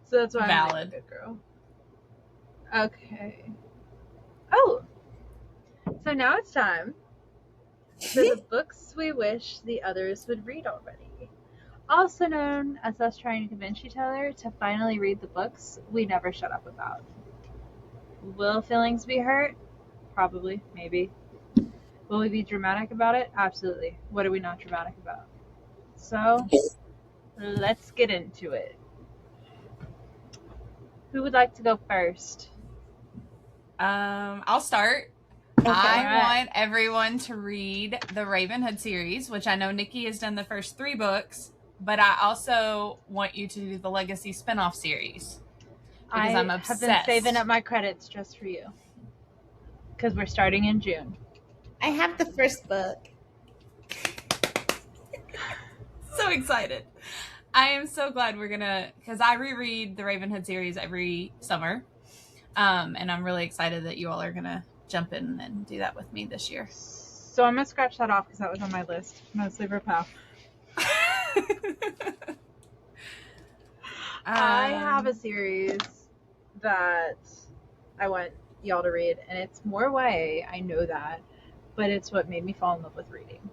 A: So that's why I'm a good girl. Okay. Oh. So now it's time for the books we wish the others would read already. Also known as us trying to convince each other to finally read the books we never shut up about. Will feelings be hurt? Probably. Maybe. Will we be dramatic about it? Absolutely. What are we not dramatic about? So, let's get into it. Who would like to go first?
C: I'll start. Okay. I want everyone to read the Ravenhood series, which I know Nikki has done the first 3 books, but I also want you to do the Legacy spinoff series. Because I'm obsessed.
A: I have been saving up my credits just for you. Because we're starting in June.
B: I have the first book.
C: So excited. I am so glad we're gonna, because I reread the Ravenhood series every summer, and I'm really excited that you all are gonna jump in and do that with me this year.
A: So I'm gonna scratch that off because that was on my list, mostly for Pal. I have a series that I want y'all to read, and it's more YA, I know that, but it's what made me fall in love with reading.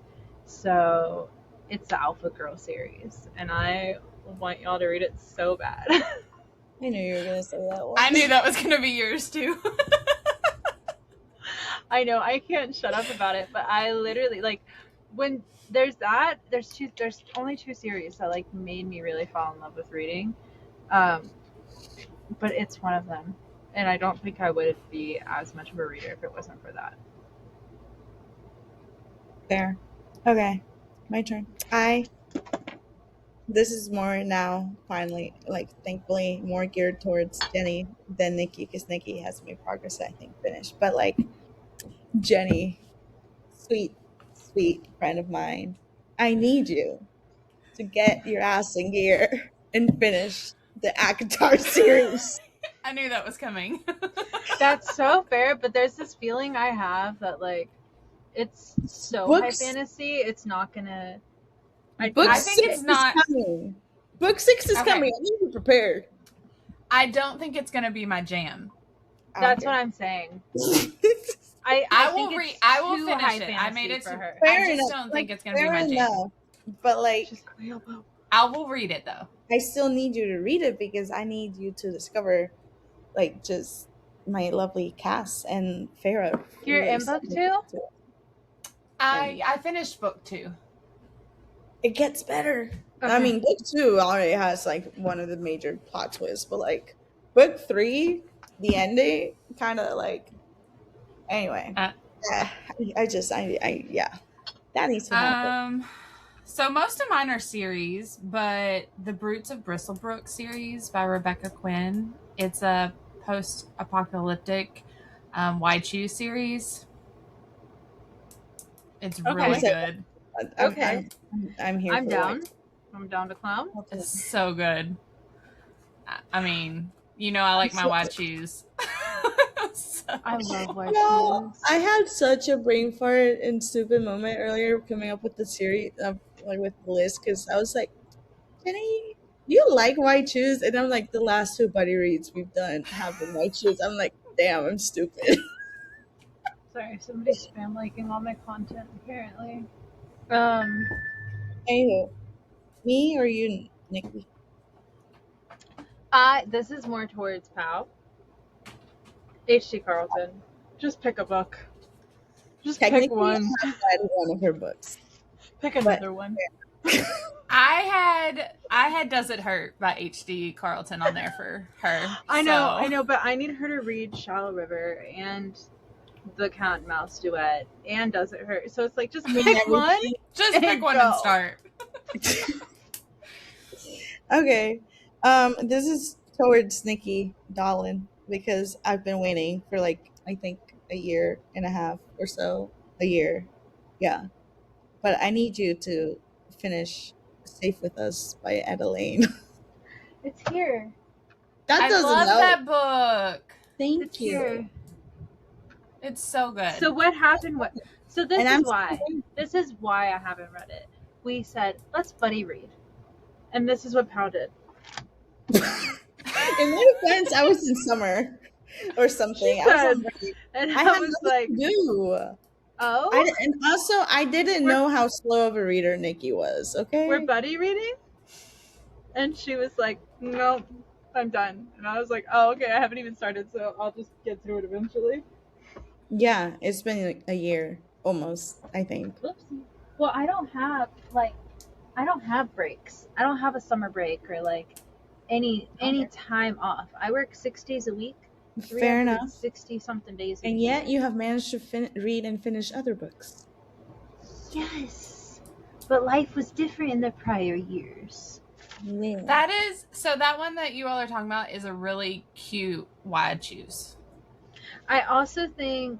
A: So it's the Alpha Girl series, and I want y'all to read it so bad.
B: I knew you were gonna say that one.
C: I knew that was gonna be yours too.
A: I know, I can't shut up about it, but I literally, like, when there's that, there's only two series that, like, made me really fall in love with reading. But it's one of them. And I don't think I would be as much of a reader if it wasn't for that.
B: Fair. Okay, my turn. This is more now, finally, like, thankfully, more geared towards Jenny than Nikki, because Nikki has made progress, I think, finished. But, like, Jenny, sweet, sweet friend of mine, I need you to get your ass in gear and finish the ACOTAR series.
C: I knew that was coming.
A: That's so fair, but there's this feeling I have that, like, it's so high fantasy, it's not gonna.
B: Book
C: I think
B: 6
C: it's not.
B: is coming. Book 6 is
C: Okay.
B: coming. I need to be prepared.
C: I don't think it's gonna be my jam.
A: That's what I'm saying.
C: I will
A: think
C: read.
A: it's
C: I will
A: too
C: finish
A: high
C: it. I
A: fantasy
C: made it
A: for
C: to.
A: her.
C: I just
B: enough.
C: don't
B: Like,
C: think it's gonna be
B: fair
C: my jam.
B: enough. But, like,
C: I will read it though.
B: I still need you to read it because I need you to discover, like, just my lovely Cass and Farah.
A: You're in book 2?
C: I finished book 2.
B: It gets better.
A: Okay.
B: I mean, book 2 already has, like, one of the major plot twists, but, like, book 3, the ending, kind of, like, anyway. Yeah, that needs to happen.
C: So most of mine are series, but the Brutes of Bristlebrook series by Rebecca Quinn. It's a post-apocalyptic Why Choose series. It's really good.
A: Okay.
B: I'm here.
A: I'm down. I'm down to clown.
C: It's so good. I mean, you know, I like my Why Choose.
A: I love Why
B: No,
A: Choose.
B: I had such a brain fart and stupid moment earlier coming up with the series, like, with the list, because I was like, Jenny, you like Why Choose? And I'm like, the last 2 buddy reads we've done have been Why Choose. I'm like, damn, I'm stupid.
A: Sorry, somebody's spam liking all my content apparently.
B: Anywho, me or you, Nikki?
A: This is more towards Pow. H.T. Carlton. Just pick a book. Just pick one.
B: I read one of her books.
A: Pick another one.
C: I had Does It Hurt by H.D. Carlton on there for her.
A: I know, but I need her to read Shallow River and the Cat and Mouse duet and Does It Hurt. So it's like, just pick one.
C: Just pick one and start.
B: Okay. This is towards Nikki Dolan because I've been waiting for, like, I think a year and a half or so. A year. Yeah. But I need you to finish Safe With Us by Etta Lane.
A: It's here.
C: I love that book.
B: Thank you.
A: Here.
C: It's so good.
A: So what happened? So this is why I haven't read it. We said, let's buddy read. And this is what Pow did.
B: In my defense, I was in summer or something. I had
A: was like,
B: to do.
A: Oh?
B: And also, I didn't know how slow of a reader Nikki was, okay?
A: We're buddy reading? And she was like, nope, I'm done. And I was like, oh, okay, I haven't even started, so I'll just get to it eventually.
B: Yeah, it's been like a year, almost, I think.
A: Oopsie. Well, I don't have breaks. I don't have a summer break or, like, any time off. I work 6 days a week.
B: Fair enough.
A: 60-something days a
B: and
A: week.
B: Yet you have managed to read and finish other books.
A: Yes. But life was different in the prior years.
B: Yeah.
C: That one that you all are talking about is a really cute Why Choose.
A: I also think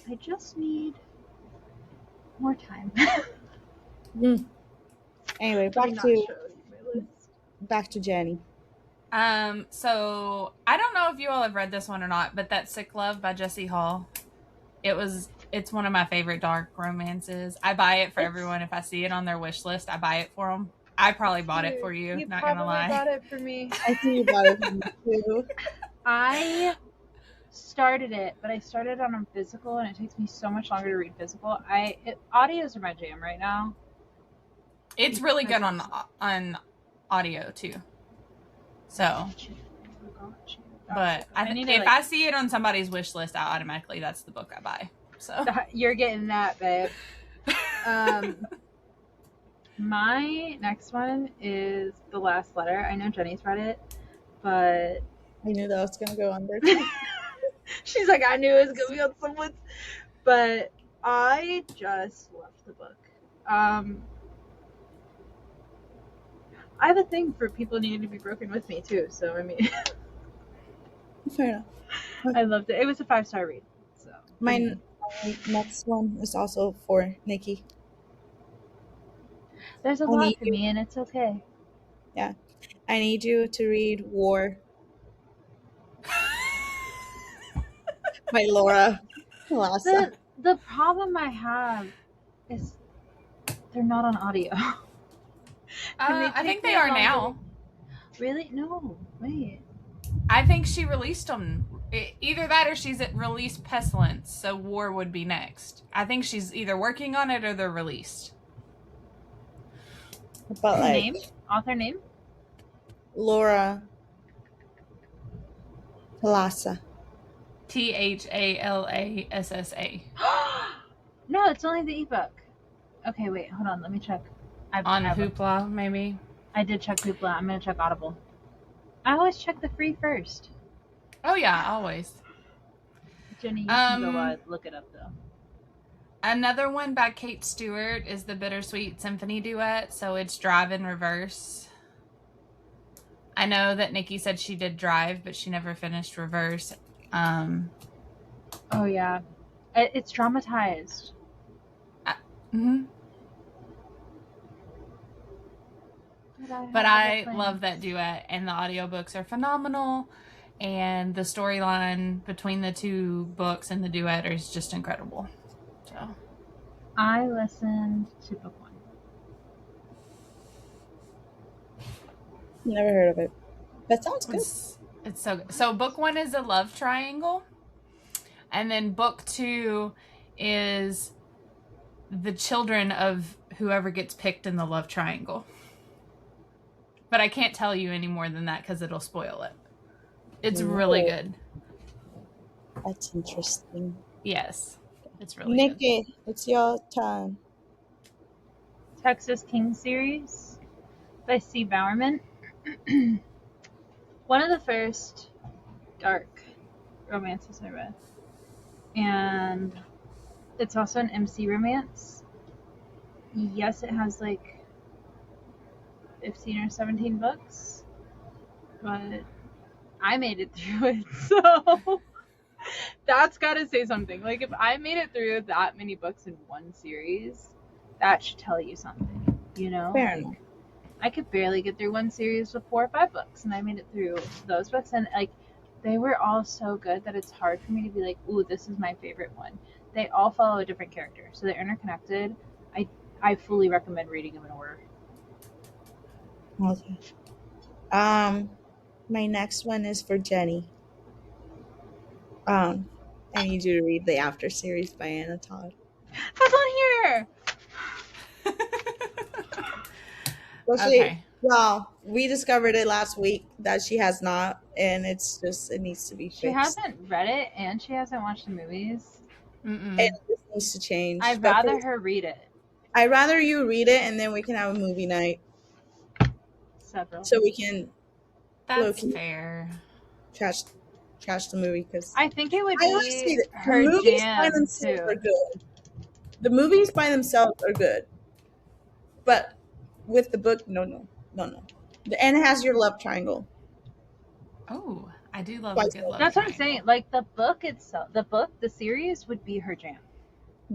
A: I just need More time.
B: Anyway,
A: Let me not show you my list.
B: back to Jenny.
C: So I don't know if you all have read this one or not, but that Sick Love by Jessie Hall. It's one of my favorite dark romances. I buy it for everyone. If I see it on their wish list, I buy it for them. I probably bought it for you.
A: You
C: Not
A: probably
C: gonna lie.
A: bought it for me.
B: I think you bought it for me too.
A: I started it, but I started on a physical, and it takes me so much longer to read physical. Audios are my jam right now.
C: It's really good on audio too. So, but if I see it on somebody's wish list, that's the book I buy. So
A: you're getting that, babe. My next one is The Last Letter. I know Jenny's read it, but
B: I knew that was gonna go on there.
A: She's like, I knew it was gonna be on someone's, but I just loved the book. I have a thing for people needing to be broken with me too, so I mean,
B: Fair enough.
A: I loved it. It was a 5-star read. So
B: my next one is also for Nikki.
A: There's a lot for me, and it's okay.
B: Yeah, I need you to read War by Laura Lassa.
A: The problem I have is they're not on audio.
C: I think they are now.
A: Really? No. Wait.
C: I think she released them. Either that or she's at released Pestilence, so War would be next. I think she's either working on it or they're released.
B: But
A: name? Author name?
B: Laura Lassa.
C: THALASSA.
A: No, it's only the ebook. Okay, wait, hold on, let me check.
C: On Hoopla, maybe?
A: I did check Hoopla. I'm going to check Audible. I always check the free first.
C: Oh, yeah, always.
A: Jenny, you can go look it up, though.
C: Another one by Kate Stewart is the Bittersweet Symphony Duet, so it's Drive in Reverse. I know that Nikki said she did Drive, but she never finished Reverse.
A: Oh, yeah. It's dramatized.
C: Mm-hmm. But I love that duet, and the audiobooks are phenomenal, and the storyline between the two books and the duet is just incredible. So
A: I listened to book 1.
B: Never heard of it. That sounds good.
C: It's so good. So book 1 is a love triangle, and then book 2 is the children of whoever gets picked in the love triangle. But I can't tell you any more than that because it'll spoil it. It's really good.
B: That's interesting.
C: Yes. It's really
B: Nikki,
C: good.
B: it's your turn.
A: Texas King series by C. Bowerman. One of the first dark romances I read. And it's also an MC romance. Yes, it has like 15 or 17 books, but I made it through it, so that's gotta say something. Like, if I made it through that many books in one series, that should tell you something, you know?
B: Fair enough.
A: I could barely get through one series with 4 or 5 books, and I made it through those books, and like, they were all so good that it's hard for me to be like, ooh, this is my favorite one. They all follow a different character, so they're interconnected. I fully recommend reading them in order.
B: Okay. My next one is for Jenny. I need you to read the After series by Anna Todd.
A: That's on here.
C: Okay.
B: Well, we discovered it last week that she has not, and it needs to be fixed.
A: She hasn't read it, and she hasn't watched the movies.
C: Mm-mm.
B: And this needs to change.
A: I'd rather her read it.
B: I'd rather you read it, and then we can have a movie night.
A: Several.
B: So we can.
C: That's fair.
B: Trash the movie, because
A: I think it would be her
B: the movies
A: jam
B: by themselves
A: too.
B: are good. The movies by themselves are good, but with the book, no. The end has your love triangle.
C: Oh, I do love a good love
A: That's
C: triangle.
A: what I'm saying. Like, the book itself, the series would be her jam.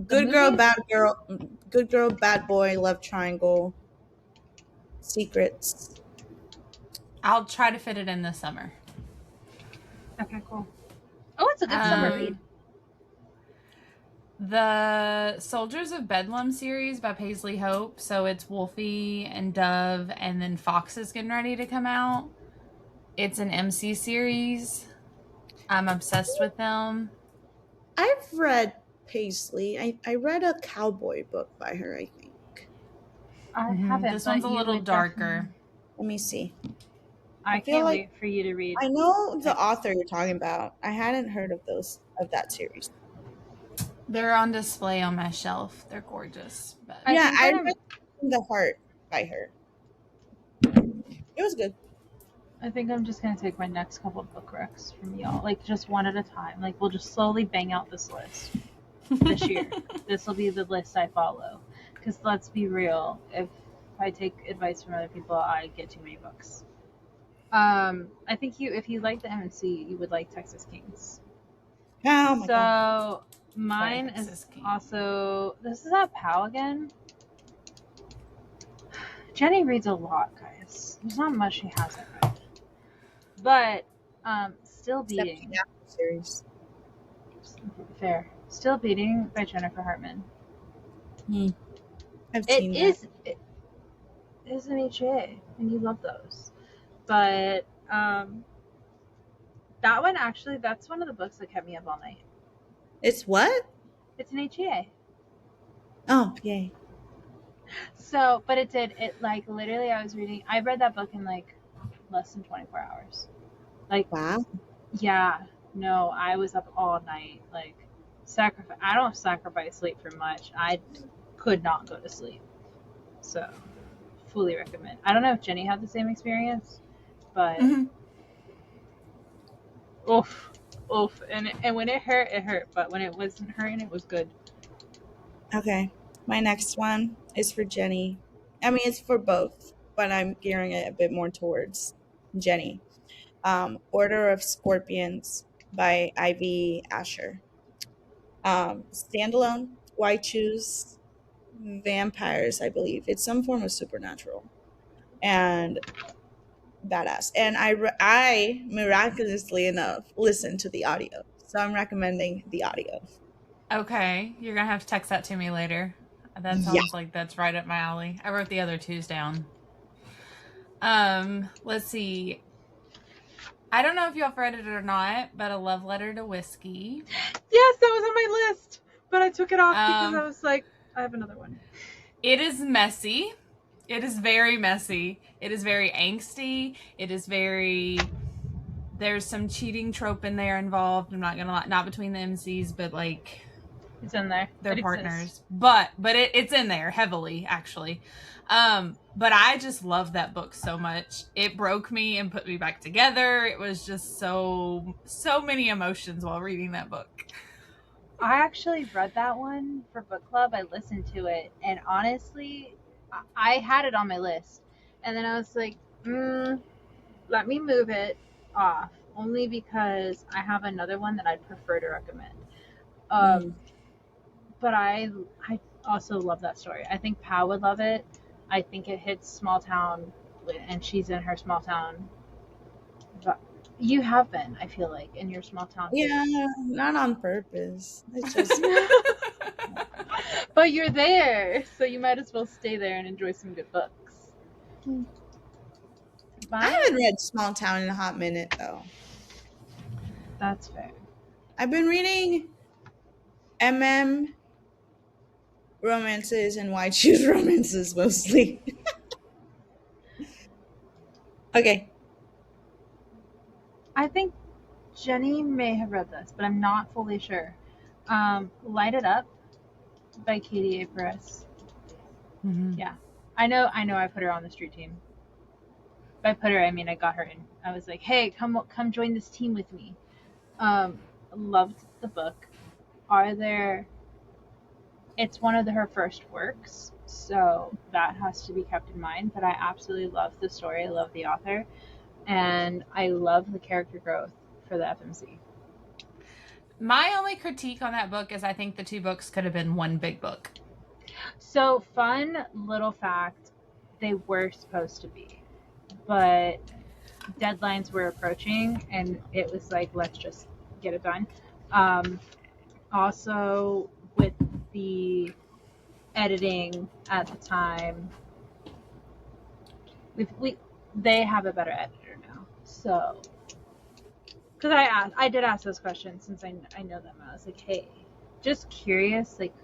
B: Good girl,
A: movies?
B: bad girl, good girl, bad boy, love triangle, secrets.
C: I'll try to fit it in this summer.
A: Okay, cool. Oh, it's a good summer read.
C: The Soldiers of Bedlam series by Paisley Hope. So it's Wolfie and Dove, and then Fox is getting ready to come out. It's an MC series. I'm obsessed with them.
B: I've read Paisley. I read a cowboy book by her, I think.
A: I haven't.
C: This one's a little darker.
B: Let me see.
A: I
B: feel
A: can't
B: like
A: wait for you to read.
B: I know the author you're talking about. I hadn't heard of that series.
C: They're on display on my shelf. They're gorgeous. But
B: Yeah, I read The Heart by her. It was good.
A: I think I'm just gonna take my next couple of book recs from y'all, like just one at a time. Like we'll just slowly bang out this list this year. This will be the list I follow. Because let's be real, if I take advice from other people, I get too many books. I think if you like the MNC, you would like Texas Kings.
B: Oh my god.
A: So mine
C: Texas
A: is
C: King.
A: also, this is not POW again. Jenny reads a lot, guys. There's not much she hasn't read. But Still Beating.
B: Series.
A: Fair. Still Beating by Jennifer Hartman.
B: I've seen that.
A: It is an HA, and you love those. But that one actually, that's one of the books that kept me up all night.
B: It's what?
A: It's an HA.
B: Oh, yay.
A: So, but it like literally I read that book in like less than 24 hours. Like,
B: wow.
A: Yeah, no, I was up all night. Like, I don't sacrifice sleep for much. I could not go to sleep. So, fully recommend. I don't know if Jenny had the same experience, but oof. And when it hurt, it hurt. But when it wasn't hurting, it was good.
B: Okay. My next one is for Jenny. I mean, it's for both, but I'm gearing it a bit more towards Jenny. Order of Scorpions by Ivy Asher. Standalone. Why choose vampires? I believe it's some form of supernatural, and badass. And I miraculously enough listened to the audio, so I'm recommending the audio.
C: Okay, you're gonna have to text that to me later. That sounds like that's right up my alley. I wrote the other twos down. Let's see. I don't know if y'all have read it or not, but A Love Letter to Whiskey.
A: Yes, that was on my list, but I took it off because I was like, I have another one.
C: It is messy. It is very messy. It is very angsty. It is very... There's some cheating trope in there involved. I'm not gonna lie. Not between the MCs, but like...
A: It's in there.
C: Their partners. Exists. But it's in there heavily, actually. But I just love that book so much. It broke me and put me back together. It was just so many emotions while reading that book.
A: I actually read that one for book club. I listened to it, and honestly, I had it on my list. And then I was like, let me move it off, only because I have another one that I'd prefer to recommend. But I also love that story. I think Pau would love it. I think it hits small town, and she's in her small town. But you have been, I feel like, in your small town.
B: Yeah, not on purpose. It's just...
A: But you're there, so you might as well stay there and enjoy some good books.
B: I haven't read Small Town in a hot minute, though.
A: That's fair.
B: I've been reading romances and Why Choose romances mostly. Okay.
A: I think Jenny may have read this, but I'm not fully sure. Light It Up by Katie A. Perez. Yeah. I know I put her on the street team. By put her, I mean I got her in. I was like, hey, come join this team with me. Loved the book. It's one of her first works, so that has to be kept in mind, but I absolutely love the story. I love the author, and I love the character growth for the FMC.
C: My only critique on that book is I think the two books could have been one big book.
A: So, fun little fact, they were supposed to be, but deadlines were approaching and it was like, let's just get it done. Um, Also, with the editing at the time, we they have a better editor now. So, because I did ask those questions since I know them. I was like, hey, just curious, like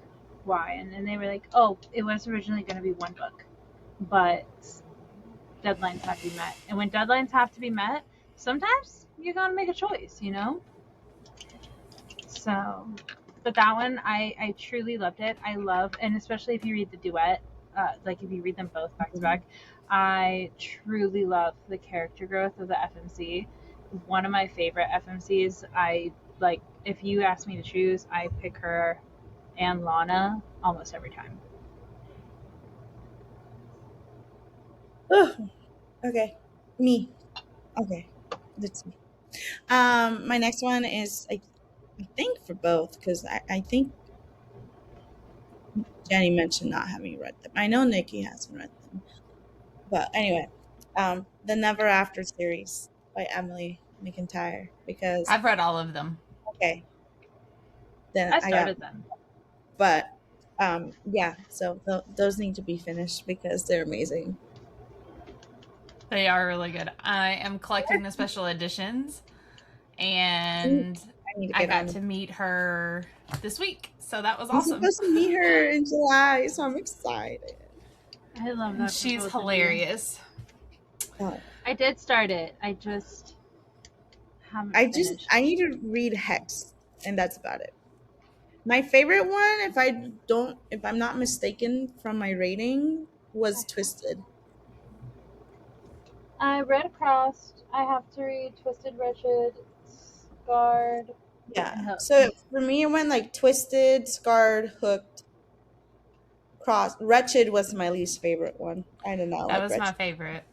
A: why? And then they were like, oh, it was originally going to be one book, but deadlines have to be met. And when deadlines have to be met, sometimes you gotta make a choice, you know? So, but that one, I truly loved it. I love, and especially if you read the duet, like if you read them both back to back, I truly love the character growth of the FMC. One of my favorite FMCs. I like, if you ask me to choose, I pick her and Lana almost every time.
B: Ugh, okay, me. Okay, that's me. My next one is I think for both because I think Jenny mentioned not having read them. I know Nikki hasn't read them, but anyway, the Never After series by Emily McIntyre because
C: I've read all of them.
B: okay, then
A: I
B: I got,
A: started them.
B: but yeah, so those need to be finished because they're amazing.
C: They are really good. I am collecting the special editions, and
B: I need to
C: I
B: get on
C: got
B: the.
C: to meet her this week, so that was
B: I'm
C: awesome.
B: supposed to meet her in July, so I'm excited.
A: I love that for
C: She's
A: both of you.
C: hilarious.
B: Uh,
A: I did start it. I just haven't
B: I
A: finished.
B: need to read Hex, and that's about it. My favorite one, if I'm not mistaken from my rating, was Twisted.
A: I read Across. I have to read Twisted, Wretched, Scarred, and
B: Yeah. So
A: Hooked.
B: for me, it went like Twisted, Scarred, Hooked, Cross. Wretched was my least favorite one. I did not
C: That
B: like
C: was my
B: Wretched.
C: favorite.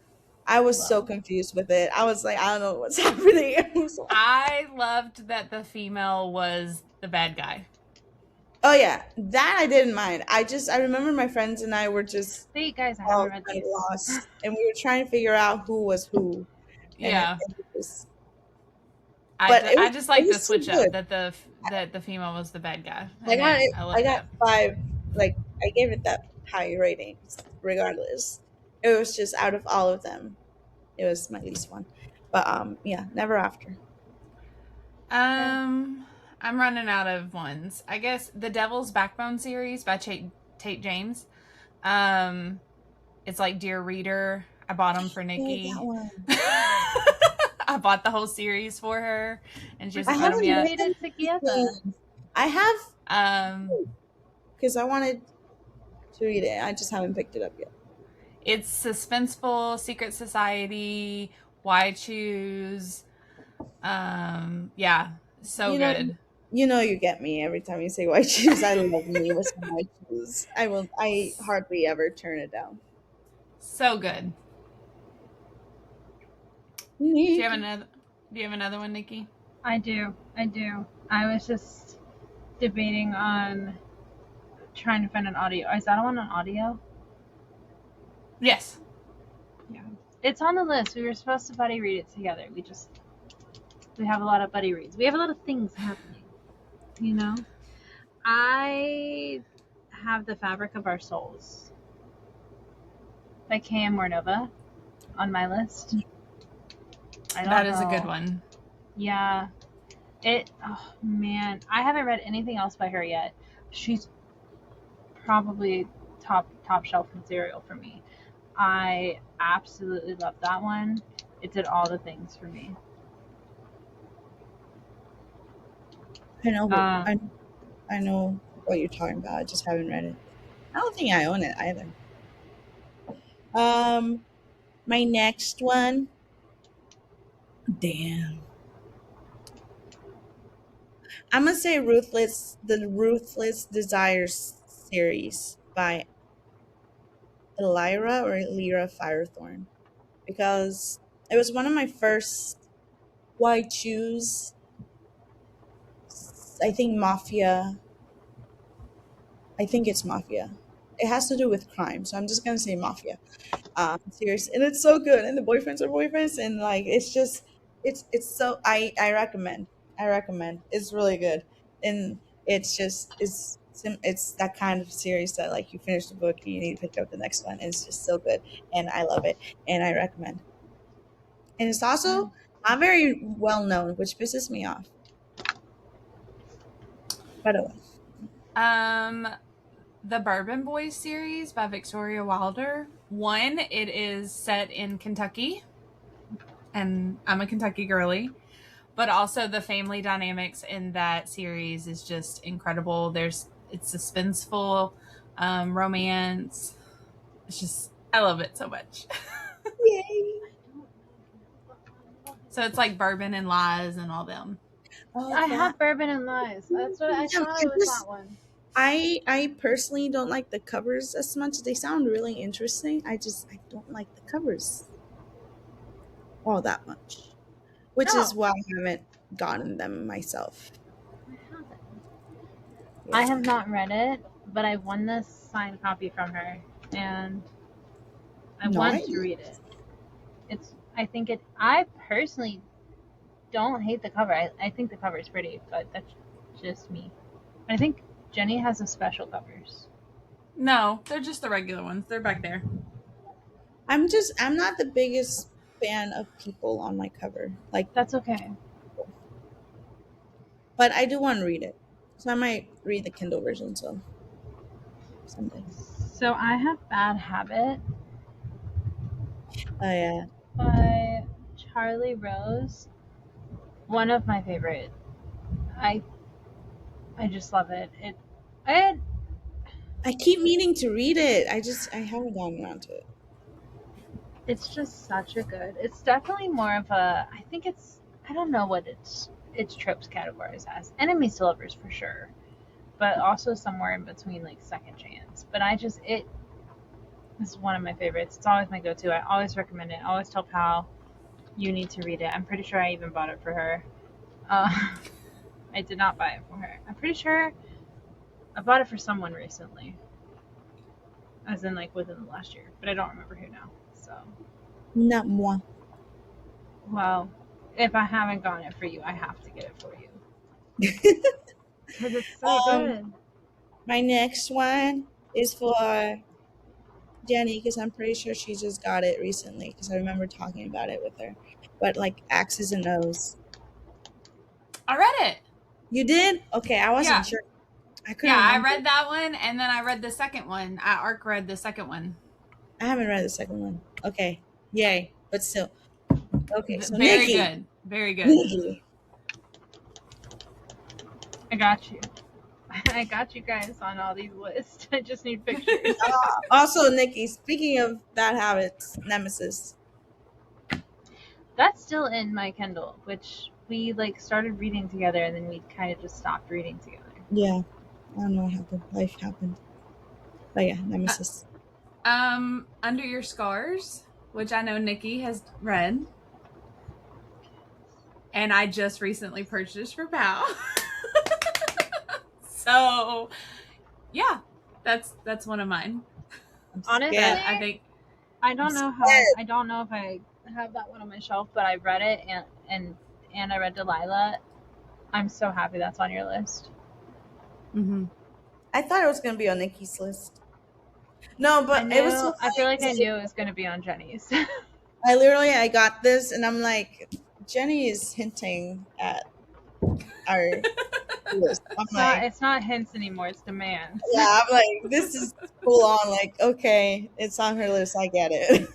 B: I was so
A: Well,
B: confused with it. I was like, I don't know what's happening. I was like,
C: I loved that the female was the bad guy.
B: oh yeah, that I didn't mind. I remember my friends and I were just
A: wait, guys, I haven't
B: all
A: read
B: kind of
A: these.
B: lost, and we were trying to figure out who was who, and
C: Yeah,
B: it was,
C: I,
B: but
C: ju- I just
B: it
C: like the
B: was too
C: switch up
B: good.
C: that the female was the bad guy,
B: I
C: and
B: got it.
C: I
B: I
C: love
B: got
C: that.
B: 5. Like I gave it that high ratings, regardless. It was just out of all of them, it was my least one. But yeah, Never After.
A: Okay.
C: Um, I'm running out of ones. I guess the Devil's Backbone series by Tate James. Um, it's like Dear Reader. I bought them for
B: Yeah, that
C: Nikki.
B: one.
C: I bought the whole series for her, and she
A: We're
B: I
C: hasn't read them
A: supposed
B: haven't
A: to
C: yet.
A: read
B: read
A: it together.
B: anything. I have
C: Um,
B: because I wanted to read it. I just haven't picked it up yet.
C: it's suspenseful, secret society. Why choose? Yeah, so
B: You know,
C: good,
B: you get me every time you say White Shoes. I love me with some White Shoes. I hardly ever turn it down.
C: so good. Do you have
B: Nikki.
C: another? Do you have another one, Nikki?
A: I do. I do. I was just debating on trying to find an audio. Is that one on audio?
C: Yes.
A: Yeah. It's on the list. We were supposed to buddy read it together. We have a lot of buddy reads. We have a lot of things happening. You know? I have The Fabric of Our Souls by K.M. Mornova on my list. I
C: That
A: don't
C: is a good
A: know.
C: one.
A: Yeah. Oh man. I haven't read anything else by her yet. She's probably top shelf material for me. I absolutely love that one. It did all the things for me.
B: I know who
A: Um,
B: I know what you're talking about. I just haven't read it. I don't think I own it either. Um, my next one. Damn. I'm gonna say the Ruthless Desires series by Lyra Firethorn because it was one of my first Why Choose I think Mafia. I think it's Mafia. It has to do with crime, so I'm just gonna say Mafia. Series, and it's so good, and the boyfriends are boyfriends, and like it's so I recommend. I recommend. It's really good, and it's just it's that kind of series that like you finish the book, you need to pick up the next one. And it's just so good, and I love it, and I recommend. And it's also not very well known, which pisses me off. By the way,
C: Um, the Bourbon Boys series by Victoria Wilder. One, it is set in Kentucky, and I'm a Kentucky girly. But also the family dynamics in that series is just incredible. It's suspenseful, romance. It's just I love it so much.
B: yay!
C: So it's like Bourbon and Lies and all them.
B: Oh,
A: I
B: that
A: have Bourbon and Lies. That's what I
B: yeah,
A: thought it was that one.
B: I personally don't like the covers as much. They sound really interesting. I don't like the covers all that much, which is
A: No,
B: why I haven't gotten them myself.
A: I haven't. I
B: Yeah.
A: have not read it, but I won this signed copy from her, and I want to
B: Nice.
A: read it. I think it. I personally don't hate the cover. I think the cover is pretty, but that's just me. I think Jenny has the special covers.
C: No, they're just the regular ones. They're back there.
B: I'm not the biggest fan of people on my cover, like,
A: That's okay.
B: but I do want to read it, so I might read the Kindle version. So someday.
A: So I have Bad Habit
B: Oh yeah,
A: by Charlie Rose. One of my favorite. I I just love it. I had
B: I keep meaning to read it. I haven't gotten around to it.
A: it's just such a good. It's definitely more of a. I think it's. I don't know what its tropes categories as. Enemies to lovers for sure, but also somewhere in between like second chance. But it is one of my favorites. It's always my go-to. I always recommend it. I always tell Pal, you need to read it. I'm pretty sure I even bought it for her. Uh, I did not buy it for her. I'm pretty sure I bought it for someone recently, as in like within the last year, but I don't remember who now. So,
B: Not moi.
A: well, if I haven't gotten it for you, I have to get it for you because it's so
B: um,
A: good.
B: my next one is for Jenny because I'm pretty sure she just got it recently because I remember talking about it with her. But like X's and O's.
C: I read it.
B: You did? Okay, I wasn't
C: Yeah.
B: sure. I couldn't
C: Yeah, I
B: remember.
C: read that one, and then I read the second one. I arc read the second one.
B: I haven't read the second one. Okay, yay! But still, okay. So
C: Very
B: Nikki,
C: good. Very good.
B: Nikki.
A: I got you. I got you guys on all these lists. I just need pictures.
B: Also, Nikki. Speaking of bad habits, Nemesis.
A: That's still in my Kindle, which we like started reading together and then we kind of just stopped reading together.
B: Yeah, I don't know what happened. Life happened. But yeah, Nemesis.
C: Under Your Scars, which I know Nikki has read, and I just recently purchased for Pal. So, yeah, that's one of mine.
A: Honestly,
B: scared.
C: I think
A: I don't know how.
B: scared.
A: I don't know if I have that one on my shelf, but I read it and I read Delilah. I'm so happy that's on your list.
B: I thought it was gonna be on Nikki's list. No, but it was so
A: I feel like I
B: funny.
A: knew it was going to be on Jenny's.
B: I got this, and I'm like, Jenny is hinting at our list. I'm like,
A: it's not hints anymore. It's demands.
B: yeah, I'm like, this is full on. Like, okay, it's on her list. I get it.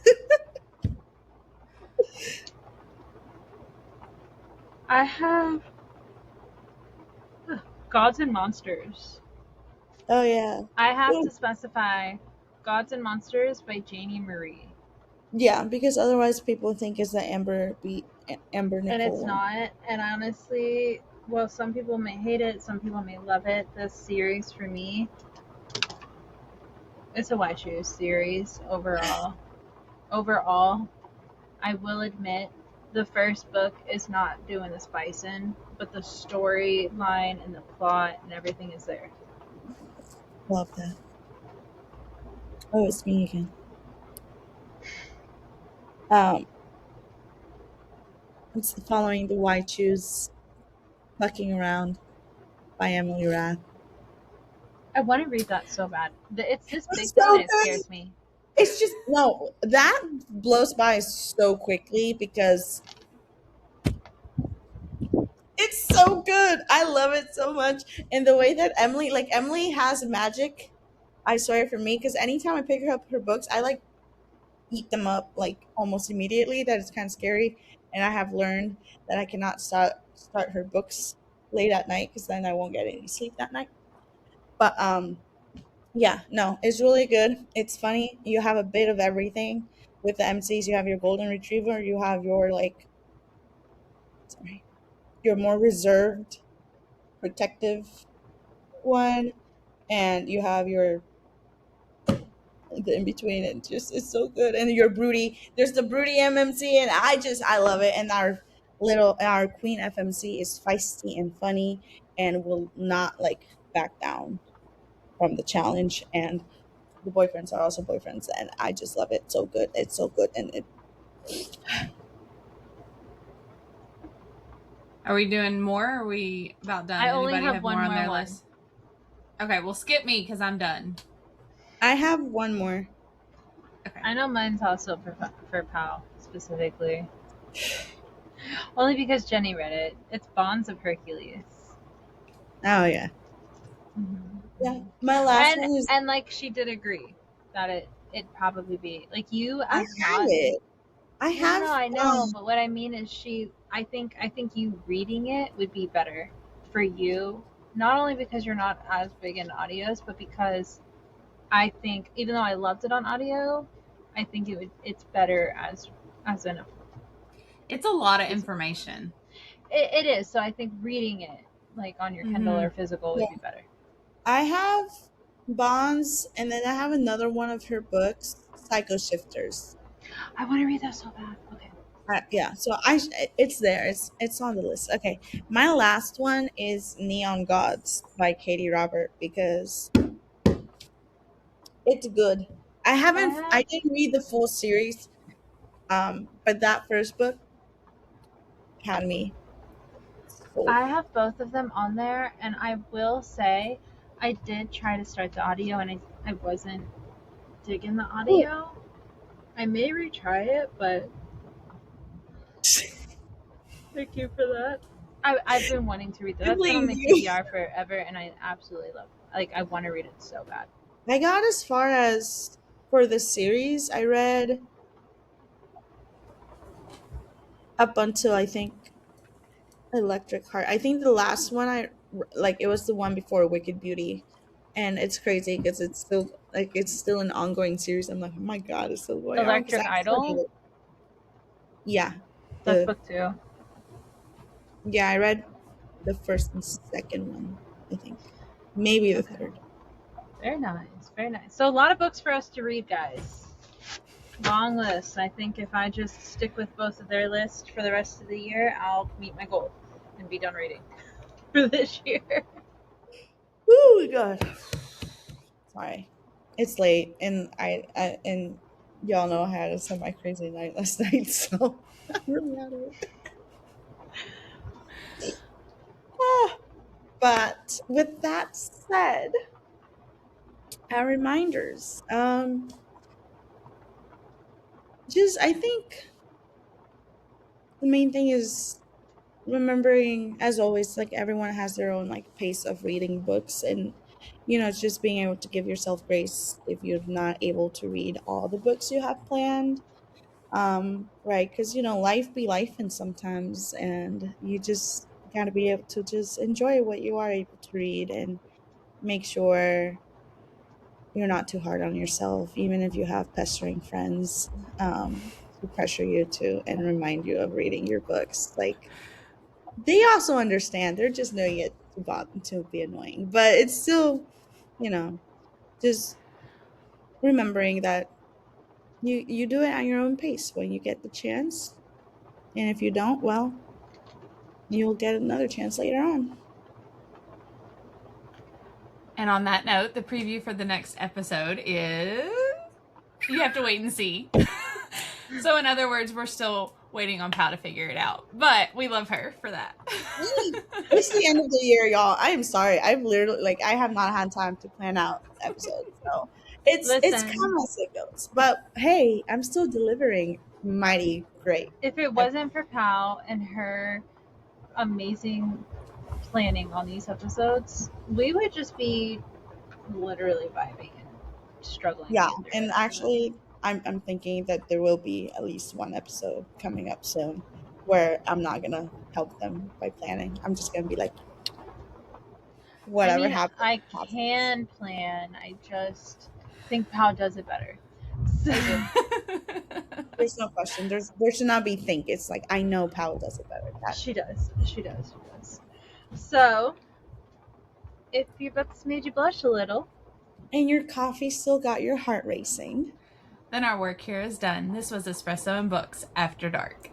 A: I have Gods and Monsters.
B: Oh yeah,
A: I have to specify Gods and Monsters by Janie Marie.
B: yeah, because otherwise people think it's the Amber Nicole
A: And it's
B: one.
A: not. And honestly, well, some people may hate it, some people may love it. This series for me, it's a Why Choose series overall. Overall, I will admit the first book is not doing the spicing, but the storyline and the plot and everything is there.
B: Love that. Oh, it's me again. Um, it's following the Why Choose Fucking Around by Emily Rath.
A: I want to read that so bad. It's this big
B: It's
A: though, and
B: so
A: it
B: good.
A: scares me.
B: It's just no, that blows by so quickly because it's so good. I love it so much. And the way that Emily has magic, I swear for me, because anytime I pick her up her books, I like eat them up like almost immediately. That is kind of scary. And I have learned that I cannot start her books late at night because then I won't get any sleep that night. But yeah, no, it's really good. It's funny. You have a bit of everything with the MCs. You have your golden retriever. You have your like, sorry, your more reserved, protective one, and you have your the in between. And just it's so good. And your broody. There's the broody MMC, and I love it. And our queen FMC is feisty and funny, and will not like back down from the challenge. And the boyfriends are also boyfriends, and I just love it. So good. It's so good, and it.
C: Are we doing more? Or are we about done?
A: I only
C: Anybody
A: have
C: have more
A: one
C: on
A: more
C: their
A: one.
C: list? Okay, well, skip me because I'm done.
B: I have one more.
C: Okay.
A: I know mine's also for Pal specifically. Only because Jenny read it. It's Bonds of Hercules.
B: Oh yeah,
A: Mm-hmm.
B: yeah. My last
A: And
B: one is
A: and like she did agree that it'd probably be like you
B: I
A: as
B: have
A: not.
B: it. I
A: No, no,
B: have
A: no, I know, but what I mean is I think you reading it would be better for you, not only because you're not as big in audios, but because I think even though I loved it on audio, I think it's better as an
C: It's a lot of
A: physical.
C: information.
A: It is. So I think reading it like on your Kindle
C: Mm-hmm.
A: or physical
B: yeah.
A: would be better.
B: I have Bonds, and then I have another one of her books, Psycho Shifters.
A: I want to read that so bad. Okay.
B: Yeah, so it's there. It's on the list. Okay, my last one is Neon Gods by Katie Robert because it's good.
A: I have
B: I didn't read the full series, but that first book had me sold.
A: I have both of them on there, and I will say I did try to start the audio, and I wasn't digging the
B: Ooh.
A: audio. I may retry it, but thank you for that. I've been wanting to read that.
B: I
A: That's been on
B: believe
A: my
B: you.
A: TBR forever, and I absolutely love it. Like, I want to read it so bad.
B: I got as far as for the series. I read up until I think Electric Heart. I think the last one like it was the one before Wicked Beauty, and it's crazy because it's still an ongoing series. I'm like, oh my god, it's still going on because I
A: Electric Idol,
B: started it. Yeah,
A: that's
B: the
A: book two.
B: yeah, I read the first and second one. I think maybe the
A: Okay.
B: third.
A: Very nice. Very nice. So, a lot of books for us to read, guys. Long list. I think if I just stick with both of their lists for the rest of the year, I'll meet my goal and be done reading for this year.
B: Oh my god, sorry, it's late, and I and y'all know I had a semi crazy night last night, so I'm really out of it. Ah, but with that said, our reminders. Just I think the main thing is remembering, as always, like everyone has their own like pace of reading books, and it's just being able to give yourself grace if you're not able to read all the books you have planned. Right, because life be life, and sometimes, and you just gotta be able to just enjoy what you are able to read and make sure you're not too hard on yourself, even if you have pestering friends who pressure you to and remind you of reading your books. Like they also understand; they're just doing it to be annoying, but it's still, you know, just remembering that you do it at your own pace when you get the chance. And if you don't, well, you'll get another chance later on.
C: And on that note, the preview for the next episode is you have to wait and see. So in other words, we're still waiting on Pow to figure it out. But we love her for that.
B: It's the end of the year, y'all. I am sorry. I've literally I have not had time to plan out episodes. So it's
A: Listen,
B: come as it goes. But hey, I'm still delivering mighty great.
A: if it wasn't for Pal and her amazing planning on these episodes, we would just be literally vibing and struggling.
B: Yeah,
A: to get through
B: and
A: it.
B: actually I'm thinking that there will be at least one episode coming up soon where I'm not gonna help them by planning. I'm just gonna be like, whatever happens.
A: I can plan. I just think Pal does it better.
B: There's no question. There should not be think. It's like I know Powell does it better.
A: She does. So, if your book's made you blush a little,
B: and your coffee still got your heart racing,
C: then our work here is done. This was Espresso and Books After Dark.